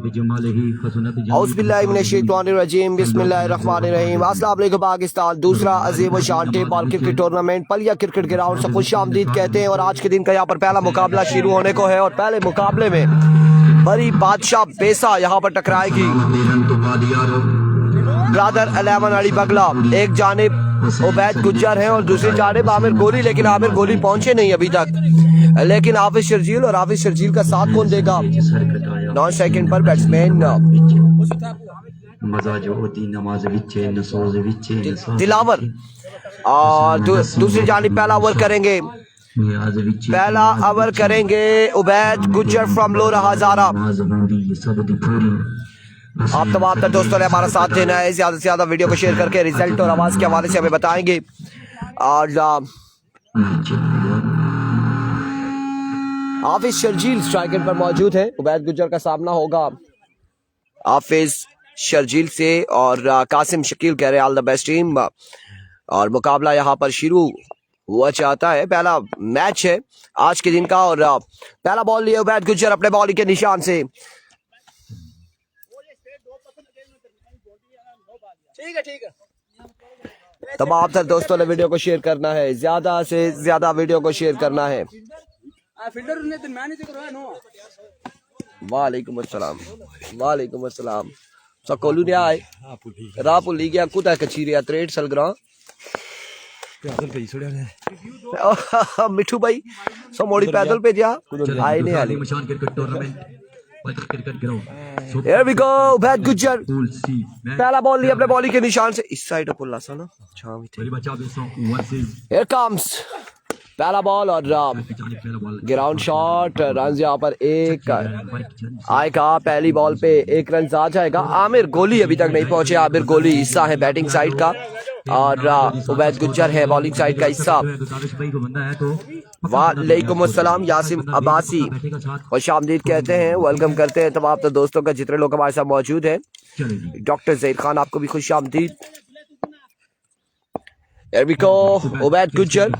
औज़ुबिल्लाहिमिनश्शैतानिर्रजीम बिस्मिल्लाहिर्रहमानिर्रहीम। अस्सलाम वालेकुम पाकिस्तान। दूसरा अजीम शान T ball cricket tournament Paliya cricket ground से खुशामदीद कहते हैं और आज के दिन का यहाँ पर पहला मुकाबला शुरू होने को है और पहले मुकाबले में बड़ी बादशाह बेसा यहाँ पर टकराएगी ब्रदर 11 अली बगला। एक जानिब उबैद गुज्जर है और दूसरी जानिब आमिर गोली, लेकिन आमिर गोली पहुंचे नहीं अभी तक। लेकिन हाफिज शर्जील और हाफिज शर्जील का साथ कौन देगा? 9 सेकंड पर बैट्समैन दिलावर और दूसरी जानिब पहला ओवर करेंगे उबैद गुज्जर फ्रॉम लोरा हजारा। आप तमाम दोस्तों ने हमारा साथ देना है, ज्यादा से ज्यादा वीडियो को शेयर करके रिजल्ट और आवाज के हवाले से हमें बताएंगे। और हाफिज शर्जील स्ट्राइकर पर मौजूद है। उबैद गुज्जर का सामना होगा हाफिज शर्जील से और कासिम शकील कह रहे हैं ऑल द बेस्ट टीम। और मुकाबला यहाँ पर शुरू हुआ चाहता है। पहला मैच है आज के दिन का और पहला बॉल लिया उबैद गुज्जर अपने बॉलिंग के निशान से। ठीक है। तमाम तर दोस्तों ने वीडियो को शेयर करना है, ज्यादा से ज्यादा वीडियो को शेयर करना है। वालेकुम अस्सलाम सकोलू ने आए रापुली गया कुता कचीरिया 63 सलग्रा मिठू भाई सो मोड़ी पैदल पे जा आए नहीं हाली। Here we go, Ubaid Gujjar पहला बॉल लिया अपने बॉलिंग के निशान से इस साइड पुल्ला सा ना Here comes पहला बॉल और ग्राउंड शॉट रन यहाँ पर एक आएगा। पहली बॉल पे एक रन आ जाएगा। आमिर गोली अभी तक नहीं पहुंचे। आमिर गोली हिस्सा है बैटिंग साइड का और उबैद गुज्जर है बॉलिंग साइड का हिस्सा। वालेकुम अस्सलाम यासिम अब्बासी खुशामदीद कहते हैं, वेलकम करते हैं तमाम तो दोस्तों का जितने लोग हमारे साथ मौजूद हैं। डॉक्टर ज़हीर खान आपको भी खुशामदीद। उबैद गुज्जर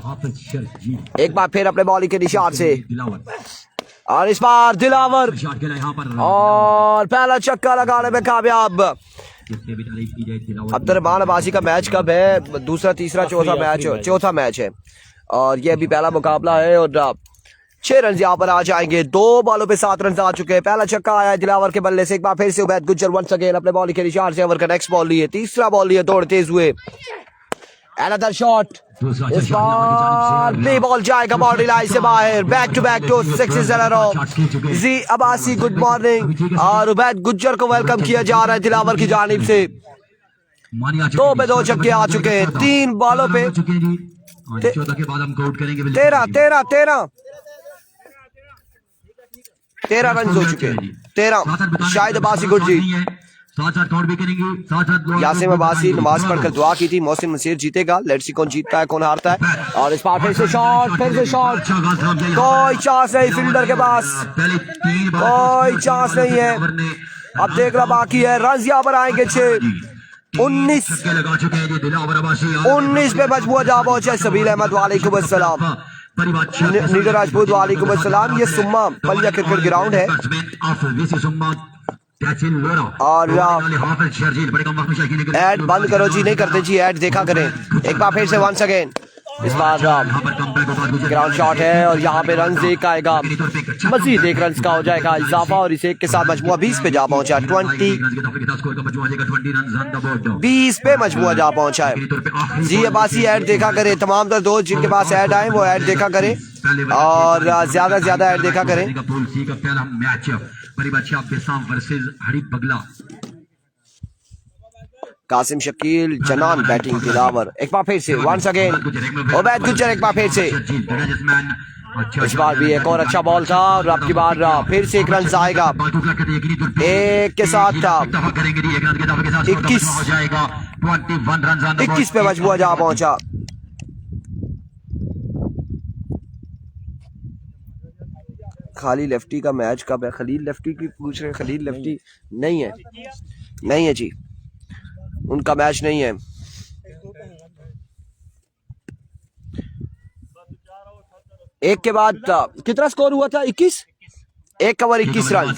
एक बार फिर अपने बॉलिंग के निशान से और इस बार दिलावर और पहला छक्का लगाने में कामयाब। अब्दुर्रहमान अब्बासी का मैच कब है? दूसरा तीसरा चौथा मैच है और ये अभी पहला मुकाबला है और 6 रन यहाँ पर आ जाएंगे। 2 बॉलों पे 7 रन आ चुके हैं। पहला छक्का आया है दिलावर के बल्ले से। एक बार फिर से उबैद गुज्जर वंस अगेन अपने बॉलिंग के निशान से ओवर का नेक्स्ट बॉल लिए, तीसरा बॉल लिए, दौड़ तेज हुए। Another shot इस बार प्ले बॉल जाएगा बाउंड्री लाइन से बाहर। Back to back 2 6 in a row। Ji Abbasi good morning और उबैद गुज्जर को वेलकम किया जा रहा है दिलावर की जानिब से। 2 पे 2 छक्के आ चुके हैं। 3 बॉलों पे 13 रन हो चुके हैं। 13 शायद अब्बासी गुड जी यासिम अब्बासी नमाज पढ़कर दुआ की थी मोहसिन नसीर जीतेगा। लेट्स सी कौन जीतता है कौन हारता है। और इस बार फिर से शॉट कोई चांस नहीं फील्डर के पास, कोई चांस नहीं है। अब देखना बाकी है। रन यहाँ पर आएंगे 6। 19 पे मजबूर जा पहुंचे सबील अहमद वालेकुम अस्सलाम। नीगर राजपूत वालेकुम अस्सलाम। ये सुम्मा पलिया क्रिकेट ग्राउंड है और ऐड बंद करो जी, नहीं करते जी ऐड, देखा करें। एक बार फिर से वंस अगेन इस बार ग्राउंड शॉट है और यहाँ पे रन एक आएगा। मजीद 1 रन का हो जाएगा इजाफा और इस एक के साथ मजमुआ 20 पे जा पहुंचा। 20 पे मजमुआ जा पहुंचा है। जी अब्बासी ऐड देखा करे। तमाम तर दोस्त जिनके पास ऐड आए वो ऐड देखा करें और ज्यादा से ज्यादा ऐड देखा करें। कासिम शकील जनान बैटिंग दिलावर। एक बार फिर से वंस अगेन उबैद गुज्जर एक बार फिर से। इस बार भी एक और अच्छा बॉल था और अब की बार फिर से 1 रन आएगा। एक के साथ था 21 पे मजबूर जा पहुंचा। खाली लेफ्टी का मैच कब है? खलील लेफ्टी की पूछ रहे हैं। खलील लेफ्टी नहीं है जी, उनका मैच नहीं है। एक के बाद कितना स्कोर हुआ था? 21 1 ओवर 21 रन।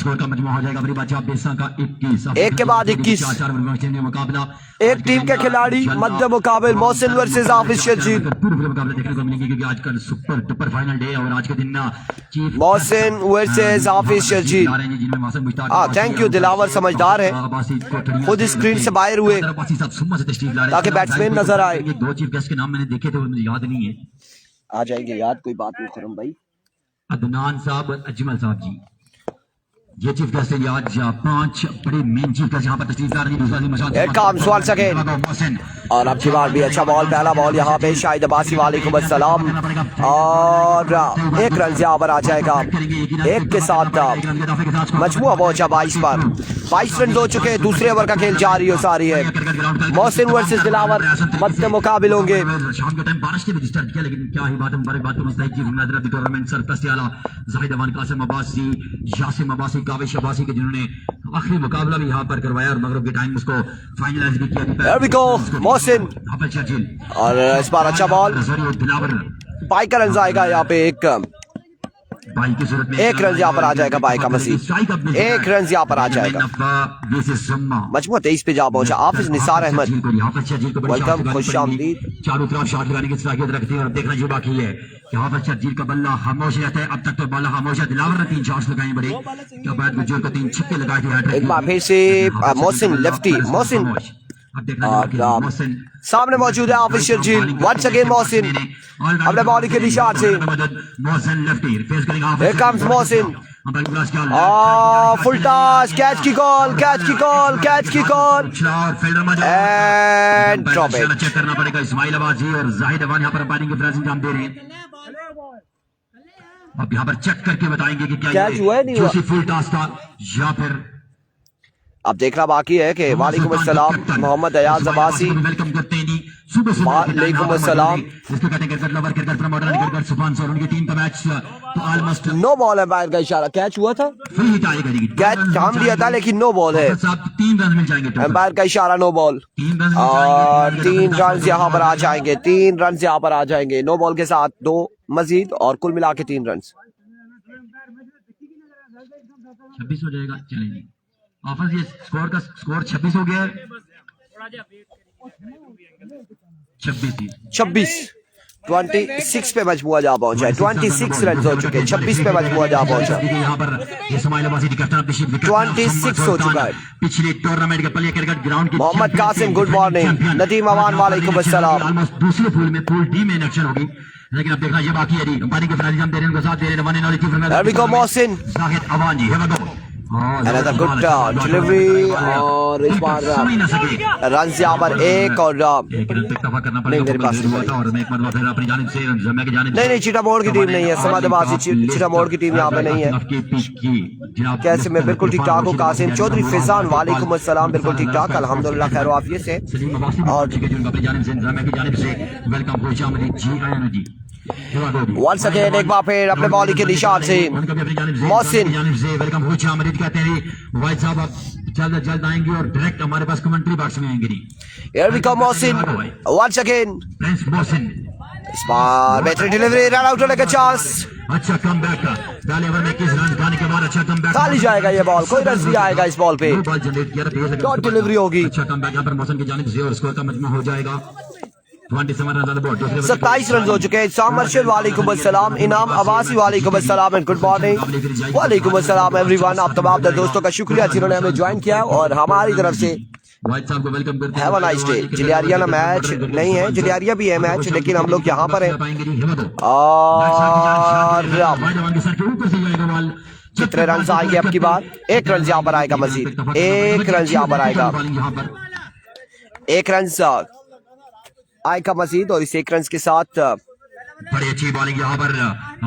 एक के बाद 21। एक टीम के खिलाड़ी मध्य मुकाबले Mohsin versus Hafiz Sharjeel. Mohsin versus Hafiz Sharjeel. Thank you, Dilawar समझदार है, खुद स्क्रीन से बाहर हुए ताकि बैट्समैन नजर आए। दो चीफ गेस्ट के नाम मैंने देखे थे, मुझे याद नहीं है। आ जाएंगे याद, कोई बात नहीं खुरम भाई। अदनान साहब, अजमल साहब जी, ये चीफ गेस्ट है। आज 5 बड़े मेन चीफ गेस्ट यहाँ पर तशरीफ ला रही है। एक काम सवाल सके और अब की बार भी अच्छा बॉल, पहला बॉल यहाँ पे शाहिद अब्बासी वालेकुम अस्सलाम, और 1 रन यहाँ पर आ जाएगा। 1 के साथ मजमुआ पहुंचा 22 पर। 22 रन हो चुके हैं। दूसरे ओवर का खेल जारी हो सारी है। मोहसिन वर्सेस दिलावर मध्य मुकाबले होंगे। शाम के टाइम बारिश ने भी डिस्टर्ब किया, लेकिन क्या ही बात है, मुबारक बात टूर्नामेंट सरपरस्ती आला जाहिद अमान कासिम अब्बासी, यासिम अब्बासी, काविश अब्बासी के जिन्होंने आखिरी मुकाबला भी यहाँ पर करवाया और मगरिब के टाइम उसको फाइनलाइज भी किया। मोहसिन और इस बार अच्छा बॉल, बाई का रन आएगा यहाँ पे। 1 रन यहाँ पर आ जाएगा बाई का मसीह। 1 रन यहाँ पर आ जाएगा। मजमूआ 23 पे जा पहुंचा हाफिज निसार अहमद। वेलकम, खुश आमदीद। चारों तरफ शॉट लगाने की सलाहियत रखते हैं और देखना जो बाकी है यहाँ पर शर्जील का बल्ला खामोश रहता है। अब तक तो बल्ला खामोश है। दिलावर ने 3 शॉट्स लगाए बड़े, क्या बात, गुजर को 3 छक्के लगाए थे। एक बार फिर से मोहसिन लेफ्टी, मोहसिन सामने मौजूद है हाफिज शर्जील। वंस अगेन मोहसिन अपने बॉलिंग के निशान से। Here comes Mohsin, full toss, catch की कॉल, कैच की कॉल, कैच की call and drop it. Check करना पड़ेगा। इस्माइल अब्बासी और जाहिद अमान यहाँ पर अंपायरिंग के फैसले अंजाम दे रहे हैं। अब यहाँ पर चेक करके बताएंगे कि क्या ये फुल टॉस था या फिर। अब देखना बाकी है कि वालेकुम अस्सलाम मोहम्मद अयाज अब्बासी, वेलकम करते हैं जी सुबह सुबह। वालेकुम अस्सलाम। इसको कहते हैं cricket lover, cricket promoter, cricket सुभान और उनकी टीम का मैच तो ऑलमोस्ट नो बॉल है। बैट का इशारा, कैच हुआ था, फ्री हिट आएगा जी, कैच थाम लिया था लेकिन नो बॉल है। साहब 3 रन मिल जाएंगे। एम्पायर का इशारा नो बॉल 3 रन और 3 रन यहाँ पर आ जाएंगे। 3 रन यहाँ पर आ जाएंगे। नो बॉल के साथ 2 मजीद और कुल मिला के 3 रन। 26 हो जाएगा। चलेंगे ऑफिस, ये स्कोर का स्कोर 26 हो गया है। 26 पे मजमुआ जा पहुंचा है। 26 रन हो चुके हैं। 26 पे मजमुआ जा पहुंचा। यहाँ पर 26 हो चुका है। पिछले टूर्नामेंट के प्ले क्रिकेट ग्राउंड की मोहम्मद कासिम गुड मॉर्निंग। नदीम अमान वालेकुम अस्सलाम। ऑलमोस्ट दूसरे पूल में पूल डी में इलेक्शन होगी, लेकिन अब देखना ये बाकी है जी। अंपायरिंग के फैसले हम दे रहे हैं, उनको साथ दे रहे हैं। There we go Mohsin, Zahid Awan ji, here we go। another good delivery और इस बार रन यहाँ पर 1 और नहीं मेरे पास नहीं चीटा मोड़ की टीम नहीं है। समाद अब्बासी चीटा मोड़ की टीम यहाँ पे नहीं है। कैसे मैं बिल्कुल ठीक ठाक हूँ। कासिम चौधरी फैजान वालेकुम अस्सलाम, बिल्कुल ठीक ठाक अल्हम्दुलिल्लाह, खैर आफियत से। और वंस अगेन एक बार फिर अपने बॉलिंग के निशान से मोहसिन। कहते हैं वाइद साहब आप जल्द जल्द आएंगे और डायरेक्ट हमारे पास कमेंट्री बॉक्स में आएंगे। Here we go Mohsin once again. इस बार बेहतरीन डिलीवरी, रन आउट होने का चांस। अच्छा कम बैक का पहले ओवर में 21 रन खाने के बाद अच्छा कम बैक खाली जाएगा ये बॉल, कोई रन नहीं आएगा इस बॉल पे। बॉल जनरेट किया, डॉट डिलीवरी होगी। अच्छा कम बैक यहाँ पर मोहसिन की जानिब से और स्कोर का मजमू हो जाएगा 27 रन हो चुके हैं। सामर्शल वालेकुम अस्सलाम, इनाम अब्बासी वालेकुम अस्सलाम एंड गुड मॉर्निंग। वालेकुम अस्सलाम एवरीवन। आप तमाम दोस्तों का शुक्रिया जिन्होंने हमें ज्वाइन किया और हमारी तरफ से हैव अ नाइस डे। जिलियारिया ना मैच नहीं है, जिलियारिया भी है मैच, लेकिन हम लोग यहाँ पर हैं। और कितने रन आएंगे अब की बार? 1 रन यहाँ पर आएगा मजीद, 1 रन यहाँ पर आएगा, 1 रन आएगा मजीद। और इस 1 रन के साथ बड़ी अच्छी बॉलिंग यहाँ पर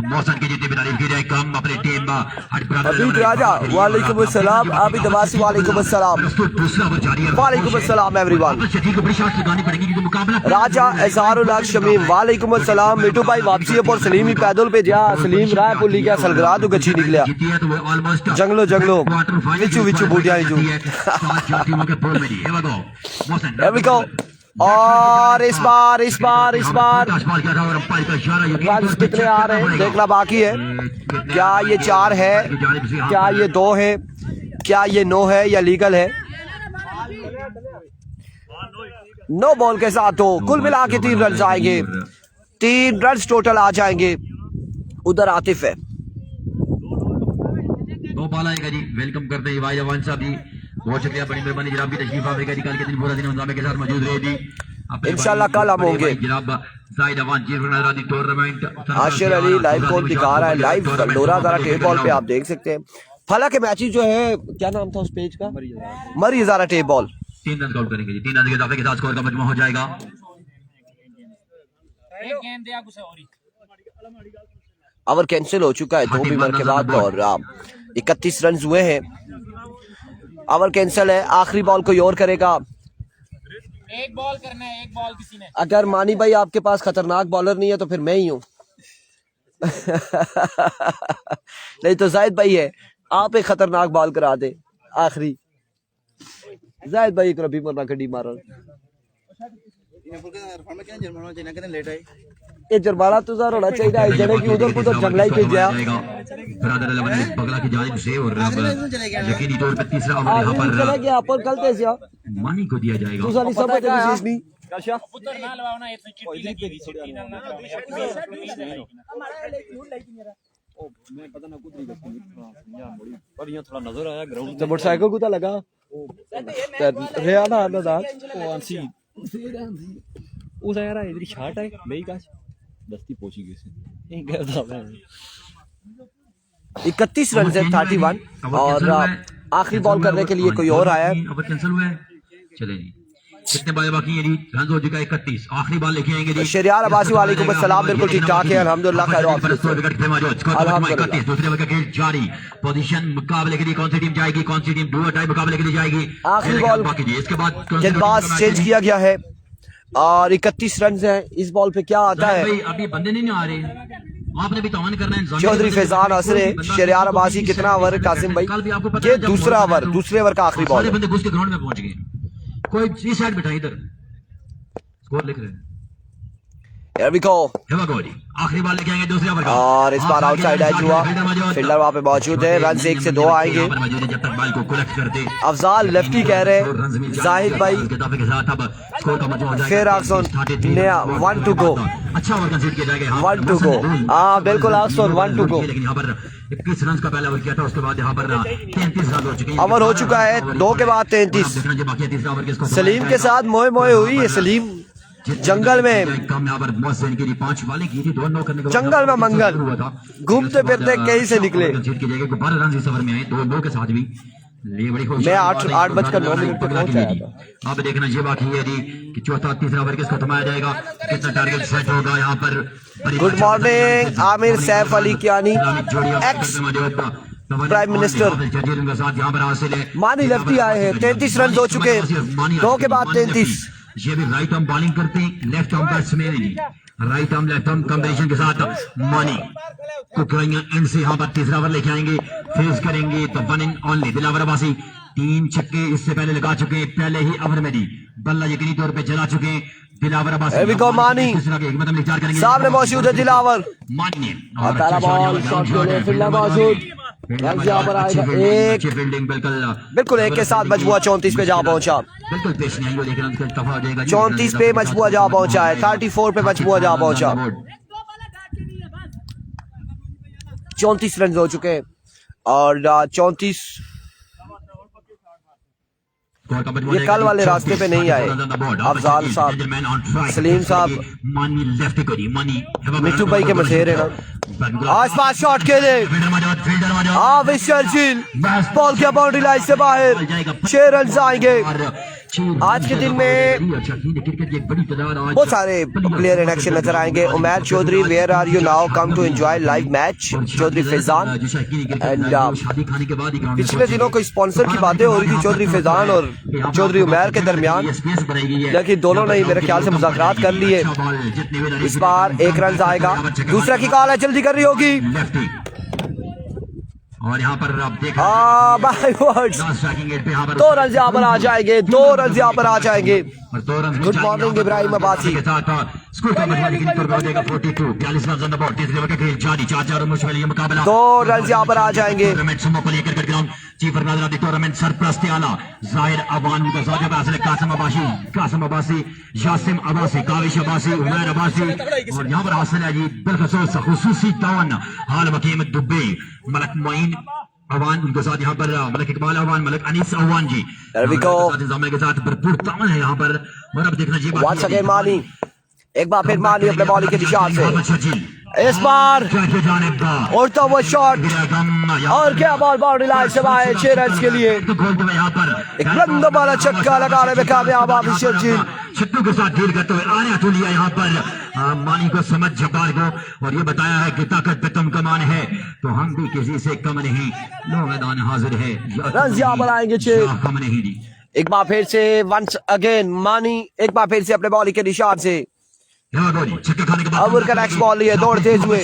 मौसम की जितनी भी तारीफ की जाए कम अपनी टीम अबीद राजा वालेकुम अस्सलाम, आबिद अब्बासी वालेकुम अस्सलाम, वालेकुम अस्सलाम एवरीवन। राजा एजारुल हक शमीम वालेकुम अस्सलाम। मिठू भाई वापसी है पर सलीम ही पैदल पे जा, सलीम राय पुली गया, सलगरा तो गच्छी निकलिया जंगलो जंगलो विचू विचू बूटिया। और इस बार बॉल किया था और अंपायर का इशारा यकीन रन तौर पे कितने आ रहे हैं देखना बाकी है। क्या ये 4 है, क्या ये 2 है, क्या ये 9 है या लीगल है? 9 बॉल के साथ तो कुल मिला के 3 रन आएंगे, 3 रन टोटल आ जाएंगे। उधर आतिफ है, दो बॉल आएगा जी। वेलकम करते हैं भाई जवान साहब जी, बहुत शुक्रिया, बड़ी मेहरबानी जनाब की तशरीफ आवेगा जी। कल के दिन पूरा दिन हंगामे के साथ मौजूद रहे जी। इंशाल्लाह कल हम होंगे। जनाब Zahid Awan ji tournament Ashir Ali live call दिखा रहा है, लाइव लोरा जरा टेप बॉल पे आप देख सकते हैं। फला के मैचेस जो है, क्या नाम था उस पेज का, मरी हजारा टेप बॉल। 3 रन आउट करेंगे जी, 3 रन के इजाफे के साथ स्कोर का मजमू हो जाएगा। ओवर कैंसिल हो चुका है 2 बीमर के बाद और 31 रन हुए हैं। ओवर कैंसिल है, आखिरी बॉल कोई और करेगा। एक बॉल करना है, एक बॉल किसी ने। अगर मानी भाई आपके पास खतरनाक बॉलर नहीं है तो फिर मैं ही हूँ। नहीं तो जाहिद भाई है, आप एक खतरनाक बॉल करा दे आखिरी। जाहिद भाई एक रबी मरना कड़ी मार ये जुर्माना तो सर होना चाहिए, जड़े की उधर उधर जंगला ही भेजा। बरादर अल बगला की जानिब से और यकीनी तौर पर तीसरा ओवर यहां चला पर गया पर कल ते सिया मानी को दिया जाएगा। तू साली सब ते विशेष नहीं पुत्र ना लवाओ ना, एक चिट्ठी लगी थी, चिट्ठी ना कराओ। मैं पता ना कुछ नहीं करती यार बड़ी पर यहां थोड़ा नजर आया ग्राउंड तो मोटरसाइकिल को तो लगा रियाना आनंदार ओ आंसी उस यार इधर शॉट है मेरी काश दस्ती पहुंची गई से एक गया था मैं 31 रन से 31 और आखिरी बॉल करने के लिए कोई और आया है। ओवर कैंसिल हुआ है, चले जी। कितने बॉल बाकी हैं जी? रन हो चुका है 31। आखिरी बॉल लेके आएंगे जी। शरियार अब्बासी वालेकुम अस्सलाम, बिल्कुल ठीक ठाक है अल्हम्दुलिल्लाह, खैर अल्हम्दुलिल्लाह। दूसरे ओवर का खेल जारी, पोजीशन मुकाबले के लिए कौन सी टीम जाएगी, कौन सी टीम डू और डाई मुकाबले के लिए जाएगी। आखिरी बॉल बाकी जी, इसके बाद गेंदबाज चेंज किया गया है और 31 रन हैं। इस बॉल पे क्या आता है? भाई अभी बंदे नहीं आ रहे, आपने भी तवान करना है। चौधरी फैजान असरे, शरियार अब्बासी कितना ओवर कासिम भाई? ये दूसरा ओवर, दूसरे ओवर का आखिरी बॉल है। बंदे घुस के ग्राउंड में पहुंच गए। कोई इस साइड बैठा, इधर स्कोर लिख रहे हैं। Here we go। आखिरी बॉल लेके आएंगे दूसरे ओवर का और इस बार आउटसाइड एज हुआ, फील्डर वहां पे मौजूद है। रन 1 से 2 आएंगे। जब तक बॉल को कलेक्ट करते अफजाल लेफ्टी कह रहे हैं, जाहिद भाई फिर आक्सन नया 1 to go, अच्छा ओवर कंसीड किया जाएगा। 1 to go। हाँ बिल्कुल आक्सन 1 to go। लेकिन यहाँ पर 21 रन का पहला ओवर किया था, उसके बाद यहाँ पर 33 रन हो चुके हैं। ओवर हो चुका है 2 के बाद 33। सलीम के साथ मोए मोए हुई है। सलीम जंगल में, जंगल में मंगल घूमते फिरते कहीं से निकले। मैं 8 बजकर 9 मिनट पे पहुंच आया था। अब देखना ये बाकी है जी कि चौथा तीसरा ओवर किसको थमाया जाएगा, कितना टारगेट सेट होगा यहाँ पर। Good morning Aamir Saif Ali Kiyani, ex prime minister. Mani lefty आए हैं, 33 रन हो चुके हैं, 2 के बाद 33। ये भी राइट आर्म बॉलिंग करते हैं, लेफ्ट आर्म बैट्समैन है जी। Right arm left arm combination के साथ मानी कुकराइयां एंड से यहाँ पर तीसरा ओवर लेके आएंगे, फेस करेंगे तो 1 इन ओनली। दिलावर अब्बासी 3 छक्के इससे पहले लगा चुके हैं, पहले ही ओवर में दी बल्ला यकीनी तौर पे चला चुके हैं। दिलावर अब्बासी मानी सामने मौजूद है, दिलावर मानी एक बिल्कुल 1 के साथ मजबूआ 34 पे जा पहुंचा। बिल्कुल पेश नहीं हुआ, लेकिन 34 पे मजबूआ जा पहुंचा है, 34 पे मजबूआ जा पहुंचा। 34 रन हो चुके हैं और 34 ये कल वाले रास्ते पे नहीं आए। अफजाल साहब, सलीम साहब, मिट्टू भाई के मशेर है ना। आसपास शॉट के लिए बॉल क्या बाउंड्री लाइन से बाहर, 6 रन आएंगे। आज के दिन में बहुत सारे प्लेयर इन एक्शन नजर आएंगे। Umair Chaudhry, where are you now, come to enjoy live match. Chaudhry Faizan and पिछले दिनों कोई स्पॉन्सर की बातें हो रही थी चौधरी फैजान और चौधरी उमैर के दरमियान, लेकिन दोनों ने मेरे ख्याल से मुज़ाकरात कर लिए। इस बार 1 रन आएगा, दूसरा की कॉल है, जल्दी कर रही होगी। और यहाँ पर आप देख बाय वर्ड्स स्ट्राइकिंग एट पे यहाँ पर 2 रन यहाँ पर आ जाएंगे, 2 रन यहाँ पर आ जाएंगे। और 2 run good morning Ibrahim Abbasi के साथ स्कोर का मजमूई लेकिन स्कोर हो जाएगा 42 42 रन ऑन द बोर्ड। तीसरे ओवर का खेल जारी 4 रन मुश्किल ये मुकाबला 2 रन यहाँ पर आ जाएंगे। टूर्नामेंट समूह को लेकर ground chief organizer of the tournament सरप्रस्ती आला जाहिर अवान का साथ है कासिम अब्बासी यासिम अब्बासी काविश अब्बासी उमैर अब्बासी और यहाँ पर हासिल है जी बिलखसूस खुसूसी तावन हाल वकीम दुबे मलक मोइन अवान उनके साथ यहाँ पर मलक इकबाल अवान मलक अनीस अवान जी इंतजामिया के साथ भरपूर तावन है यहाँ पर। और अब देखना जी वंस अगेन मानी, एक बार फिर मानी अपने बॉलिंग के निशान से इस बार उड़ता हुआ शॉट और क्या बॉल बाउंड्री लाइन से बाहर 6 रन के लिए एक रंग वाला छक्का लगाने में कामयाब आबिशर जी छक्कों के साथ डील करते हुए आने तो लिया यहाँ पर मानी को समझ जब्बार को और ये बताया है कि ताकत पे तुम कमान है तो हम भी किसी से कम नहीं, लो मैदान हाजिर है रन यहाँ पर आएंगे 6 कम नहीं जी। एक बार फिर से वंस अगेन मानी एक बार फिर से अपने बॉलिंग के निशान से छक्के खाने के बाद अब उनका नेक्स्ट बॉल लिए दौड़ तेज हुए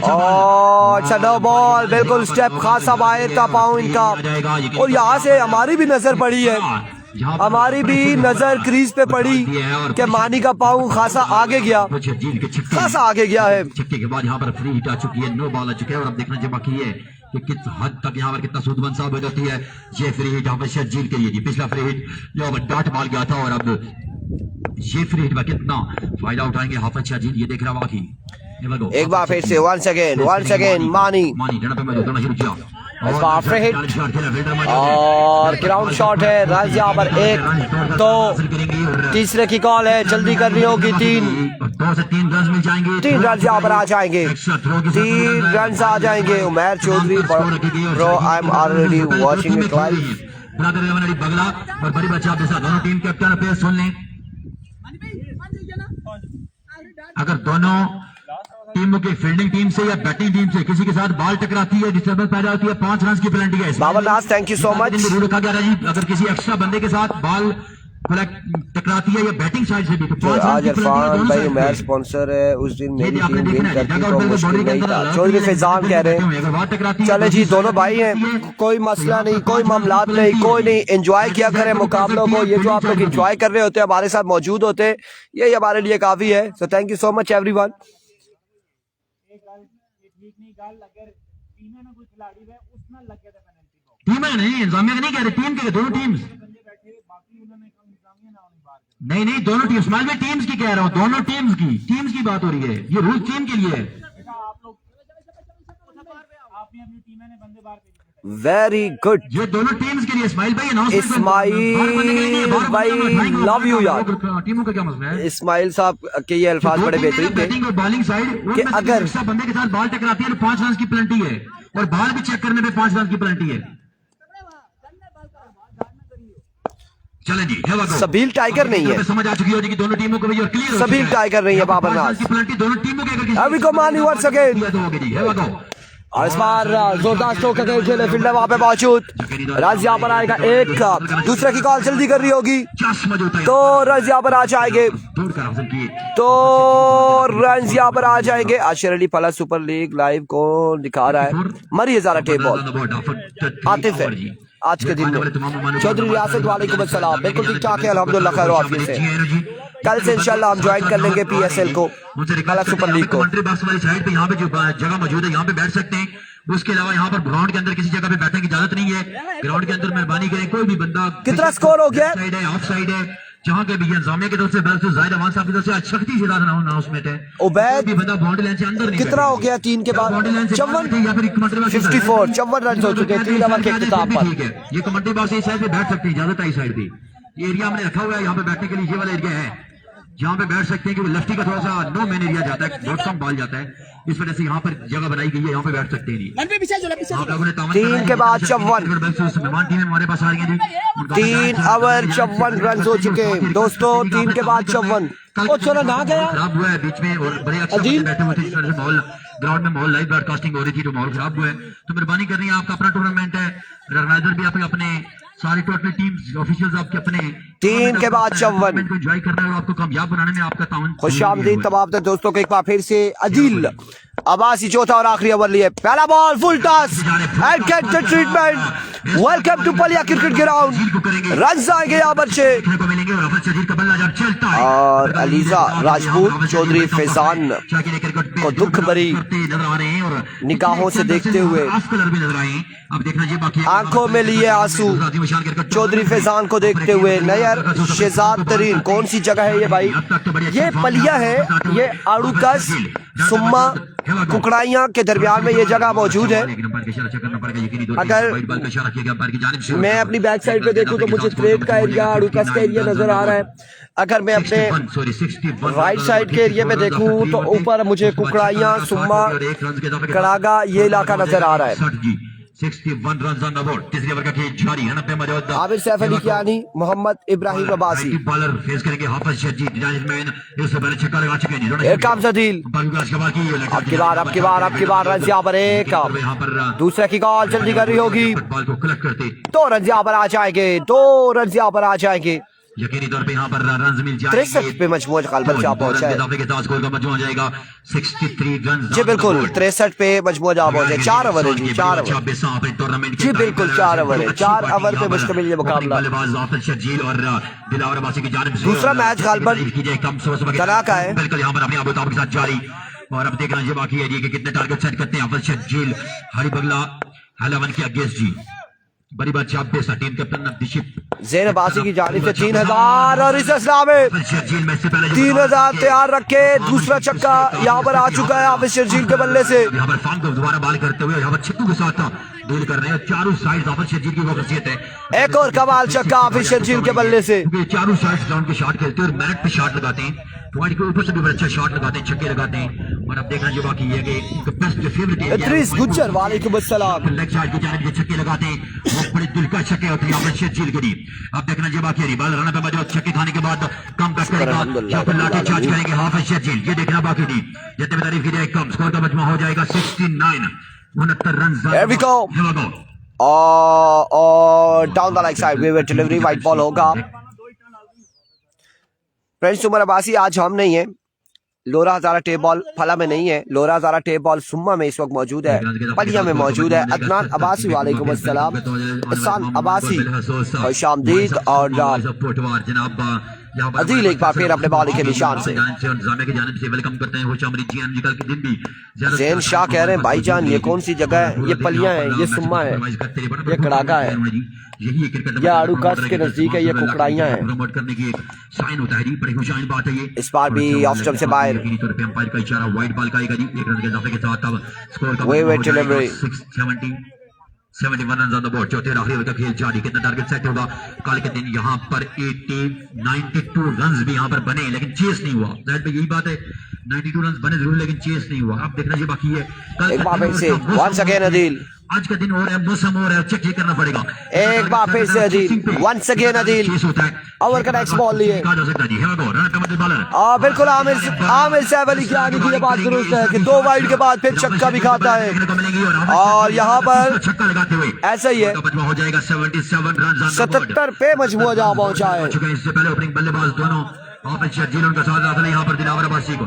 और नो बॉल बिल्कुल स्टेप खासा बाहर था पाँव इनका और यहाँ से हमारी भी नजर पड़ी है, हमारी भी नजर क्रीज पे पड़ी कि मानी का पाँव खासा आगे गया, खासा आगे गया है। छक्के के बाद यहाँ पर फ्री हिट आ चुकी है, नो बॉल आ चुके हैं और अब देखना जो बाकी है कि किस हद तक यहाँ पर कितना सूदमंद साबित हो जाती है ये फ्री हिट यहाँ पर शर्जील के लिए जी। पिछला फ्री हिट जो डाट मार गया था और अब ये फ्री हिट में कितना फायदा उठाएंगे हाफिज शर्जील, ये देख रहा बाकी एक बार फिर से वंस अगेन मानी जड़ा पे मैं दोनों शुरू किया इस बार फ्री हिट और ग्राउंड शॉट है। रन यहाँ पर 1 तो तीसरे की कॉल है, जल्दी करनी होगी 2 से 3 रन मिल जाएंगे, 3 रन यहाँ पर आ जाएंगे, 3 रन आ जाएंगे। Umair Chaudhry bro I am already watching it live. बगला और बड़ी बच्चे आपके साथ दोनों टीम कैप्टन पे सुन लें, अगर दोनों टीमों की फील्डिंग टीम से या बैटिंग टीम से किसी के साथ बॉल टकराती है डिस्टर्बेंस पैदा होती है 5 रन की पेनल्टी है। बाबर नाज thank you so much. Rule रखा गया है अगर किसी एक्स्ट्रा बंदे के साथ बॉल टकराती है या बैटिंग साइड से भी तो 5 आज इरफान भाई मैच स्पॉन्सर है, उस दिन मेरी टीम विन करती तो मुश्किल नहीं था। चौधरी फैजान कह रहे हैं चले जी दोनों भाई हैं, कोई मसला नहीं, कोई मामला नहीं, कोई नहीं, एंजॉय किया करें मुकाबलों को। ये जो आप लोग एंजॉय कर रहे होते हैं हमारे साथ मौजूद होते हैं ये हमारे लिए काफी है। So thank you so much everyone. Team है नहीं इंतजामिया नहीं कह रहे, टीम के दोनों टीम्स नहीं दोनों टीम स्माइल में टीम्स की कह रहा हूँ, दोनों टीम्स की बात हो रही है, ये रूल टीम के लिए है। वेरी गुड, ये दोनों टीम्स के लिए इस्माइल भाई इस्माइल भाई लव यू यार। टीमों का क्या मसला है? इस्माइल साहब के ये अल्फाज बड़े बेहतरीन थे बैटिंग और बॉलिंग साइड कि अगर बंदे के साथ बॉल टकराती है तो 5 रन की पेनल्टी है और बॉल भी चेक करने पे 5 रन की पेनल्टी है। चले जी सबील टाइगर नहीं है, समझ आ चुकी होगी कि दोनों टीमों को भी क्लियर सबील टाइगर नहीं है बाबर नाज की पेनल्टी दोनों टीमों के अभी को मानी वंस अगेन अगर और इस बार जोरदार स्ट्रोक का खेले फील्डर वहां पे मौजूद। रन यहाँ पर आएगा 1, दूसरे की कॉल जल्दी करनी होगी तो रन यहाँ पर आ जाएंगे, तो रन यहाँ पर आ जाएंगे। आशिर अली फला सुपर लीग लाइव को दिखा रहा है मरी हजारा टेप बॉल आतिफ है आज के दिन में। चौधरी रियासत वालेकुम अस्सलाम, बिल्कुल ठीक ठाक है अल्हम्दुलिल्लाह खैर वाफियत से। कल से इंशाल्लाह हम ज्वाइन कर लेंगे PSL को, कल सुपर लीग को। कमेंट्री बॉक्स वाली साइड पे यहाँ पे जो जगह मौजूद है यहाँ पे बैठ सकते हैं, उसके अलावा यहाँ पर ग्राउंड के अंदर किसी जगह पे बैठने की इजाजत नहीं है। ग्राउंड के अंदर मेहरबानी करें कोई भी बंदा कितना स्कोर हो गया साइड है ऑफ साइड है जहाँ के भी इंतजामिया की तरफ से बैल से जाहिद अमान साहब की तरफ से सख्ती से अनाउंसमेंट है उबैद भी बंदा बाउंड्री लाइन से अंदर नहीं कितना हो गया 3 के बाद 54 या फिर कमेंट्री बॉक्स 54 54 रन हो चुके हैं 3 ओवर के इख्तिताम पर। ठीक है ये कमेंट्री बॉक्स इस साइड पे बैठ सकते हैं, इजाजत है इस साइड पे, ये एरिया हमने रखा हुआ है यहाँ पे बैठने के लिए, ये वाला एरिया है जहाँ पे बैठ सकते हैं कि लेफ्टी का थोड़ा सा नो मैन एरिया जाता है, बहुत कम बॉल जाता है, इस वजह से यहाँ पर जगह बनाई गई है, यहाँ पे बैठ सकते हैं। आप लोगों ने 3 के बाद 54 मेहमान टीम हमारे पास आ रही है जी, 3 ओवर 54 रन हो चुके हैं दोस्तों, 3 के बाद 54। ओ चलो ना गया खराब हुआ है बीच में और बड़े अक्सर बैठे हुए थे, जिस तरह से माहौल ग्राउंड में माहौल लाइव ब्रॉडकास्टिंग हो रही थी तो माहौल खराब हुआ है, तो मेहरबानी करनी है, आपका अपना टूर्नामेंट है, ऑर्गेनाइजर भी आप अपने सारी टोटल टीम्स ऑफिशियल्स आपके अपने 3 के बाद 54 को एंजॉय करना है और आपको कामयाब बनाने में आपका ताउन। खुशामदीद तमाम दोस्तों को एक बार फिर से अजील अब्बासी चौथा और आखिरी ओवर लिए। पहला ball full toss and get the treatment. Welcome to Paliya cricket ground. Run आएंगे यहाँ पर 6 और अलीजा राजपूत चौधरी फैजान को दुख भरी निगाहों से देखते हुए आंखों में लिए आंसू चौधरी फैजान को देखते हुए। नयर शहजाद तरीन कौन सी जगह है ये भाई? ये पलिया है, ये आड़ूकस सुम्मा कुकड़ाइयां के दरमियान में ये जगह मौजूद है। अगर मैं अपनी बैक साइड पे देखूं तो मुझे त्रेट का एरिया आड़ूकस का एरिया नजर आ रहा है। अगर मैं अपने राइट साइड के एरिया में देखूं तो ऊपर मुझे कुकड़ाइयां सुम्मा कड़ागा ये इलाका नजर आ रहा है। 61 रन ऑन द बोर्ड। तीसरे ओवर का खेल जारी है। 90 मौजूद आबिर सैफ अली कियानी, मोहम्मद इब्राहिम अब्बासी। बॉलर फेस करेंगे हाफिज शजीद मैन। इससे पहले छक्का लगा चुके हैं दोनों। एक काम सदील अब की बार रन यहाँ पर एक दूसरे की कॉल जल्दी कर रही होगी। बॉल को कलेक्ट करते 2 रन यहाँ पर आ जाएंगे, 2 रन यहाँ पर आ जाएंगे। यकीनी तौर पे यहाँ पर रन मिल जाएंगे। 63 पे मजमूआ गालिबन क्या पहुंचा है। के साथ स्कोर का मजमूआ जाएगा 63 रन। जी बिल्कुल 63 पे मजमूआ जा पहुंचे। 4 ओवर है जी, 4 ओवर जी बिल्कुल 4 ओवर है। 4 ओवर पे मुश्तमिल ये मुकाबला। दूसरा मैच गालिबन तना का है। बिल्कुल यहाँ पर अपने अबूताब के साथ जारी। और अब देखना ये बाकी है कि कितने टारगेट सेट करते हैं हाफिज शजील हरी बगला हलावन के अगेंस्ट जी। बड़ी बात टीम कैप्टन नबदीशिप ज़ैन अब्बासी की जानिब से 3000 और इस असला में 3000 तैयार रखे। दूसरा छक्का यहाँ पर आ चुका है हाफिज शजील के बल्ले से। यहाँ पर फार्म को दोबारा बॉल करते हुए यहाँ पर छिक्कू के साथ डील कर रहे हैं। चारों साइड हाफिज शजील की वो खासियत है। एक और कमाल छक्का हाफिज शजील के बल्ले से। चारों साइड ग्राउंड के शॉट खेलते हैं और मेरिट पे शॉट लगाते हैं। पॉइंट के ऊपर से भी बड़ा अच्छा शॉट लगाते हैं, छक्के लगाते हैं। और अब देखना जो बाकी है कि बेस्ट जो फेवरेट है इद्रिस गुज्जर वालेकुम अस्सलाम लेग साइड की जानिब के छक्के लगाते हैं। वो बड़े दिलकश छक्के होते हैं हाफिज शजील के लिए। अब देखना जो बाकी है बॉल रन पे मौजूद छक्के खाने के बाद कम बैक करेगा या फिर लाठी चार्ज करेंगे हाफिज शजील। ये देखना बाकी थी जितने भी तारीफ की जाए कम स्कोर का मजमूआ हो जाएगा 69 69 रन। Here we go. और down the like side way delivery white ball होगा। फ्रेंड्स उमर अब्बासी आज हम नहीं है। लोरा हजारा टेप बॉल फला में नहीं है। लोरा हजारा टेप बॉल सुम्मा में इस वक्त मौजूद है, पलिया में मौजूद है। अदनान अब्बासी वालेकुम अस्सलाम, इहसान अब्बासी खुश आमदीद। और अजील एक बार फिर अपने बॉलिंग के निशान से जैन शाह कह रहे हैं भाईजान ये कौन सी जगह है? ये पलियां है, ये सुम्मा है, ये कड़ाका है, ये आड़ूकस के नजदीक है, ये कुकड़ाइयां हैं। प्रमोट करने की एक साइन होता है जी, बड़ी खुशाइन बात है ये। इस बार भी ऑफ स्टंप से बाहर अंपायर का इशारा वाइड बॉल का आएगा जी। 1 रन के इजाफे के साथ अब स्कोर का वे delivery 71 run on the board. चौथे और आखिरी ओवर का खेल जारी। कितना टारगेट सेट होगा कल के दिन? यहाँ पर 92 रन भी यहाँ पर बने लेकिन चेस नहीं हुआ। जाहिर पे यही बात है 92 रन बने जरूर लेकिन चेस नहीं हुआ। अब देखना ये बाकी है एक बार फिर से वंस अगेन अदील। आज का दिन और है, मौसम और है, चेक करना पड़ेगा। एक बार फिर से Adeel once again Adeel over का नेक्स्ट बॉल लिए। बिल्कुल आमिर सैफ अली कियानी की बात दुरुस्त है कि 2 वाइड के बाद फिर छक्का भी खाता है। और यहाँ पर छक्का लगाते हुए ऐसा ही है हो जाएगा 77 रन। 77 पे मजमूआ जहाँ पहुंचा है। इससे पहले ओपनिंग बल्लेबाज दोनों हाफिज शजील उनका साथ दाखिल है यहाँ पर दिलावर अब्बासी को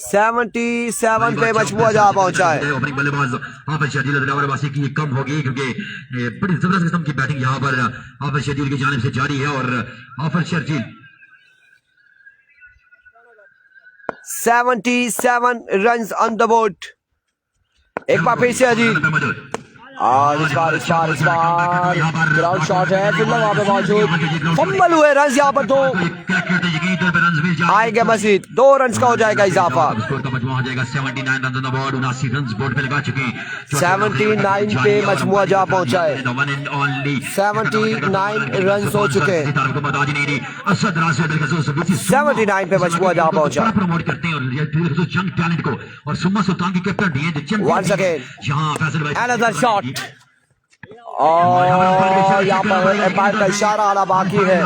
77 पे मजमूआ जहाँ पहुंचा है। ओपनिंग बल्लेबाज हाफिज शजील दिलावर अब्बासी की कम होगी क्योंकि बड़ी जबरदस्त किस्म की बैटिंग यहाँ पर हाफिज शजील की जानिब से जारी है। और हाफिज Sharjeel 77 run on the board. एक बार फिर से अजील और इस बार ग्राउंड शॉट है, फिर वहां पे मौजूद फंबल हुए रन यहाँ पर 2 आएंगे मजीद 2 रन का हो जाएगा इजाफा। 79 पे मजमुआ जा पहुंचा है। 79 रन हो चुके हैं। 79 पे मजमुआ जा पहुंचा। प्रमोट करते हैं और यंग टैलेंट को और सुम्मा सुल्तान की कैप्टन वंस अगेन यहाँ फैसल अनदर शॉट और यहाँ पर एम्पायर का इशारा आना बाकी है।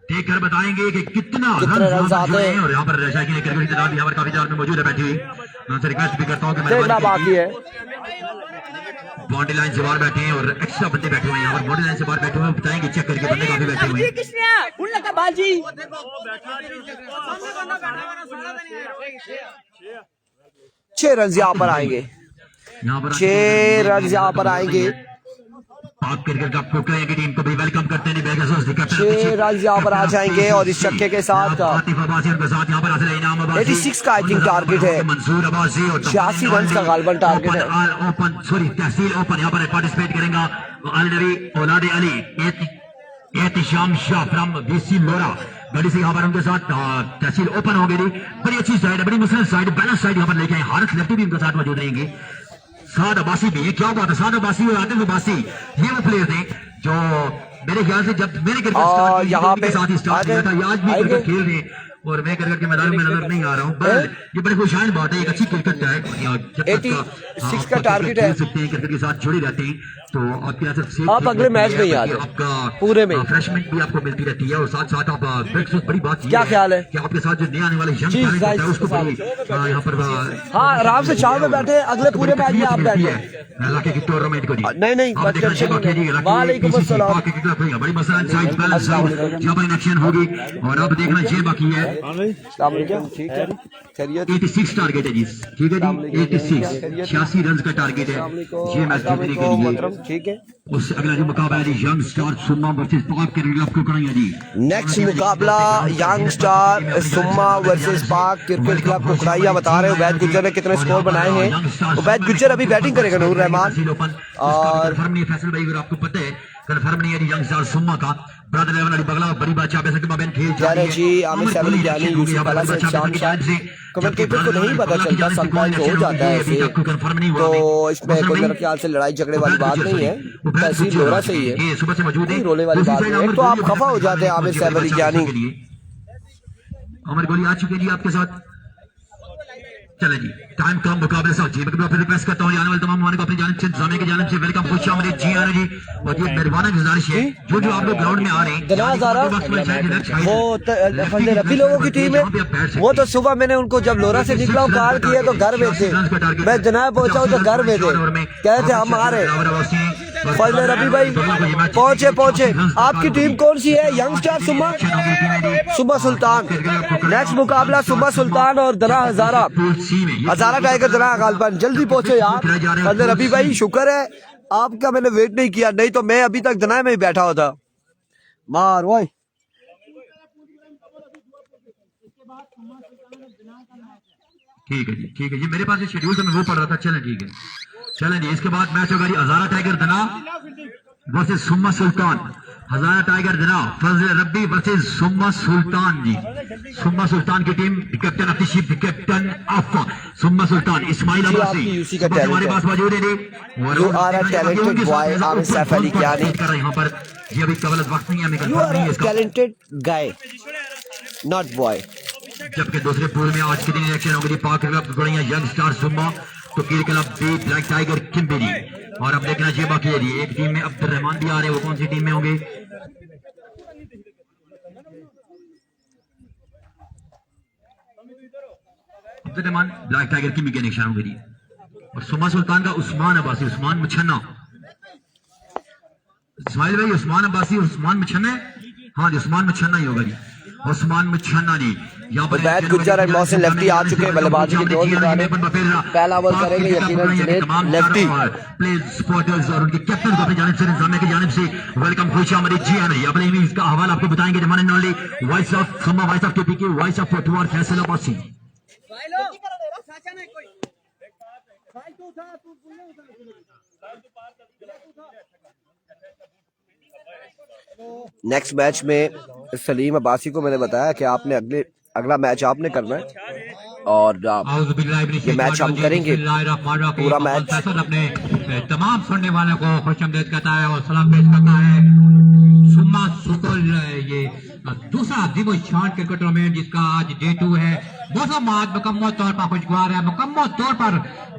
देख कर बताएंगे कि कितने रन आते हैं और यहाँ पर यहाँ पर काफी जार में मौजूद है बैठी हुई। मैं उनसे रिक्वेस्ट भी करता हूँ कि देखना बाकी है। बाउंड्री लाइन से बाहर बैठे हैं और एक्स्ट्रा बंदे बैठे हुए हैं यहाँ पर बाउंड्री लाइन से बाहर बैठे हुए हैं। बताएंगे चेक करके बंदे काफी बैठे हुए हैं। 6 रन यहाँ पर आएंगे, यहाँ पर 6 रन यहाँ पर आएंगे, पाक क्रिकेट का कोकला की टीम को भी वेलकम करते हैं। 6 रन यहाँ पर आ जाएंगे और इस छक्के के साथ 86 का आई थिंक टारगेट है, मंसूर अब्बासी और 86 रन का गालबन टारगेट है। ओपन सॉरी तहसील ओपन यहाँ पर पार्टिसिपेट करेगा अलनबी औलाद अली एहतिशाम शाह फ्रॉम बीसी लोरा गड़ी से यहाँ पर उनके साथ तहसील ओपन हो गई। बड़ी अच्छी साइड, बड़ी मुस्लिम साइड, बैलेंस साइड यहाँ पर लेके आए। हारत लेफ्टी भी उनके साथ मौजूद रहेंगे। साद अब्बासी भी है, क्या बात है, साद अब्बासी और आदिल अब्बासी ये वो प्लेयर थे जो मेरे ख्याल से जब मैंने क्रिकेट यहाँ पे साथ ही स्टार्ट किया था, आज भी क्रिकेट खेल रहे हैं और मैं क्रिकेट के मैदान में नजर नहीं आ रहा हूँ। बल ये बड़ी खुशहाल बात है, एक अच्छी क्रिकेट है। 86 का टारगेट है। सकते हैं क्रिकेट के साथ जुड़े रहते हैं तो आपके आप अगले मैच में ही आ जाओ, आपका पूरे में रिफ्रेशमेंट भी आपको मिलती रहती है और साथ साथ आप बड़ी बात क्या ख्याल है कि आपके साथ जो नए आने वाले यंग टैलेंट होता है उसको भी यहाँ पर हाँ आराम से छाव में बैठे, अगले पूरे मैच में आप बैठे टूर्नामेंट को नहीं वालेकुम अस्सलाम। बड़ी मसलन साइड बैलेंस यहाँ पर एक्शन होगी और अब देखना ये बाकी है। ठीक है, खैरियत। 86 टारगेट है जी, ठीक है जी, 86 86 रन का टारगेट है ये मैच जीतने के लिए। ठीक है, उससे अगला जो मुकाबला है यंग स्टार सुम्मा वर्सेस पाक क्रिकेट आपको कराएंगे जी। नेक्स्ट मुकाबला यंग स्टार सुम्मा वर्सेस पाक क्रिकेट क्लब कुकराइया। बता रहे हो उबैद गुज्जर ने कितने स्कोर बनाए हैं। उबैद गुज्जर अभी बैटिंग करेगा, नूर रहमान और कंफर्म नहीं है फैसल भाई, अगर आपको पता है कंफर्म नहीं है यंग स्टार सुम्मा का ब्रदर लेवल वाली बगला बड़ी बादशाह पे सकते बाबेन खेल जा रही है जी। आमिर सैफली जानी यूसुफ अला से शाम कमेंटेटर को नहीं पता चलता, समटाइम्स हो जाता है ऐसे, तो इसमें कोई मेरे ख्याल से लड़ाई झगड़े वाली बात नहीं है, तहसील लोरा से ही है, सुबह से मौजूद है, रोले वाली बात नहीं है। तो आप खफा हो जाते हैं आमिर सैफली जानी। अमर गोली आ चुके जी आपके साथ। चले जी टाइम कम मुकाबले साथ जी मैं फिर रिक्वेस्ट करता हूँ आने वाले तमाम को अपनी जानिब से इंतजामिया की जानिब से वेलकम खुश आमदीद जी आने जी। और ये मेहरबाना गुजारिश है जो आप लोग ग्राउंड में आ रहे हैं वो रबी लोगों की टीम है, वो तो सुबह मैंने उनको जब लोरा से निकला कॉल किया तो घर में थे, मैं जनाब पहुंचा तो घर में थे, कहते हम आ रहे। फजल रबी भाई पहुंचे। आपकी टीम कौन सी है? यंग स्टार सुम्मा सुल्तान। नेक्स्ट मुकाबला सुम्मा सुल्तान और दना हजारा टाइगर दना गालबन। जल्दी पहुंचे यार फजल रबी भाई, शुक्र है आपका मैंने वेट नहीं किया, नहीं तो मैं अभी तक दना में ही बैठा होता। मार वो ठीक है जी मेरे पास शेड्यूल से मैं वो पढ़ रहा था। चलें ठीक है, चलें जी। इसके बाद मैच होगा जी हजारा टाइगर दना वर्सेस सुम्मा सुल्तान। हजारा टाइगर दना फजल रब्बी वर्सेस सुम्मा सुल्तान जी। सुम्मा सुल्तान की team captain of the ship, captain of Summa Sultan Ismail Abbasi हमारे पास मौजूद है जी। You are a talented boy Aamir Saif Ali यानी कर रहे हैं यहाँ पर जी। अभी कबल वक्त नहीं है, हमें you are a talented guy not boy. जबकि दूसरे पूल में आज के दिन इलेक्शन होगी पाक यंग स्टार सुम्मा तो क्लब बी ब्लैक टाइगर किम्बी जी। और अब देखना चाहिए बाकी है जी एक टीम में अब्दुल रहमान भी आ रहे हैं, वो कौन सी टीम में होंगे? अब्दुल रहमान ब्लैक टाइगर किम्बी के निशान होंगे जी। और सुम्मा सुल्तान का उस्मान अब्बासी, उस्मान मुछन्ना। इस्माइल भाई उस्मान अब्बासी उस्मान मुछन्ना है, हाँ जी उस्मान मुछन्ना ही होगा जी। उस्मान मुछन्ना जी यहाँ पर उबैद गुज्जर और मोहसिन लेफ्टी आ चुके हैं बल्लेबाजी की दौड़ में। पहला ओवर करेंगे यकीनन जुनैद लेफ्टी। प्लेयर सपोर्टर्स और उनके कैप्टन को अपनी जानिब से इंतजामिया की जानिब से वेलकम खुश आमदीद जी आने। अपने इनिंग्स का हवाला आपको बताएंगे जमाने नाली voice of Summa, voice of KPK, voice of टुवार फैसल अब्बासी। नेक्स्ट मैच में सलीम अब्बासी को मैंने बताया कि आपने अगला मैच आपने करना है और ये मैच हम करेंगे पूरा मैच। अपने तमाम सुनने वालों को खुशामदीद कहता है और सलाम पेश करता है। सुम्मा सुकुल ये दूसरा दिवो शान क्रिकेट टूर्नामेंट जिसका आज डे 2 है। मौसम आज मुकम्मल तौर पर खुशगवार है, मुकम्मल तौर पर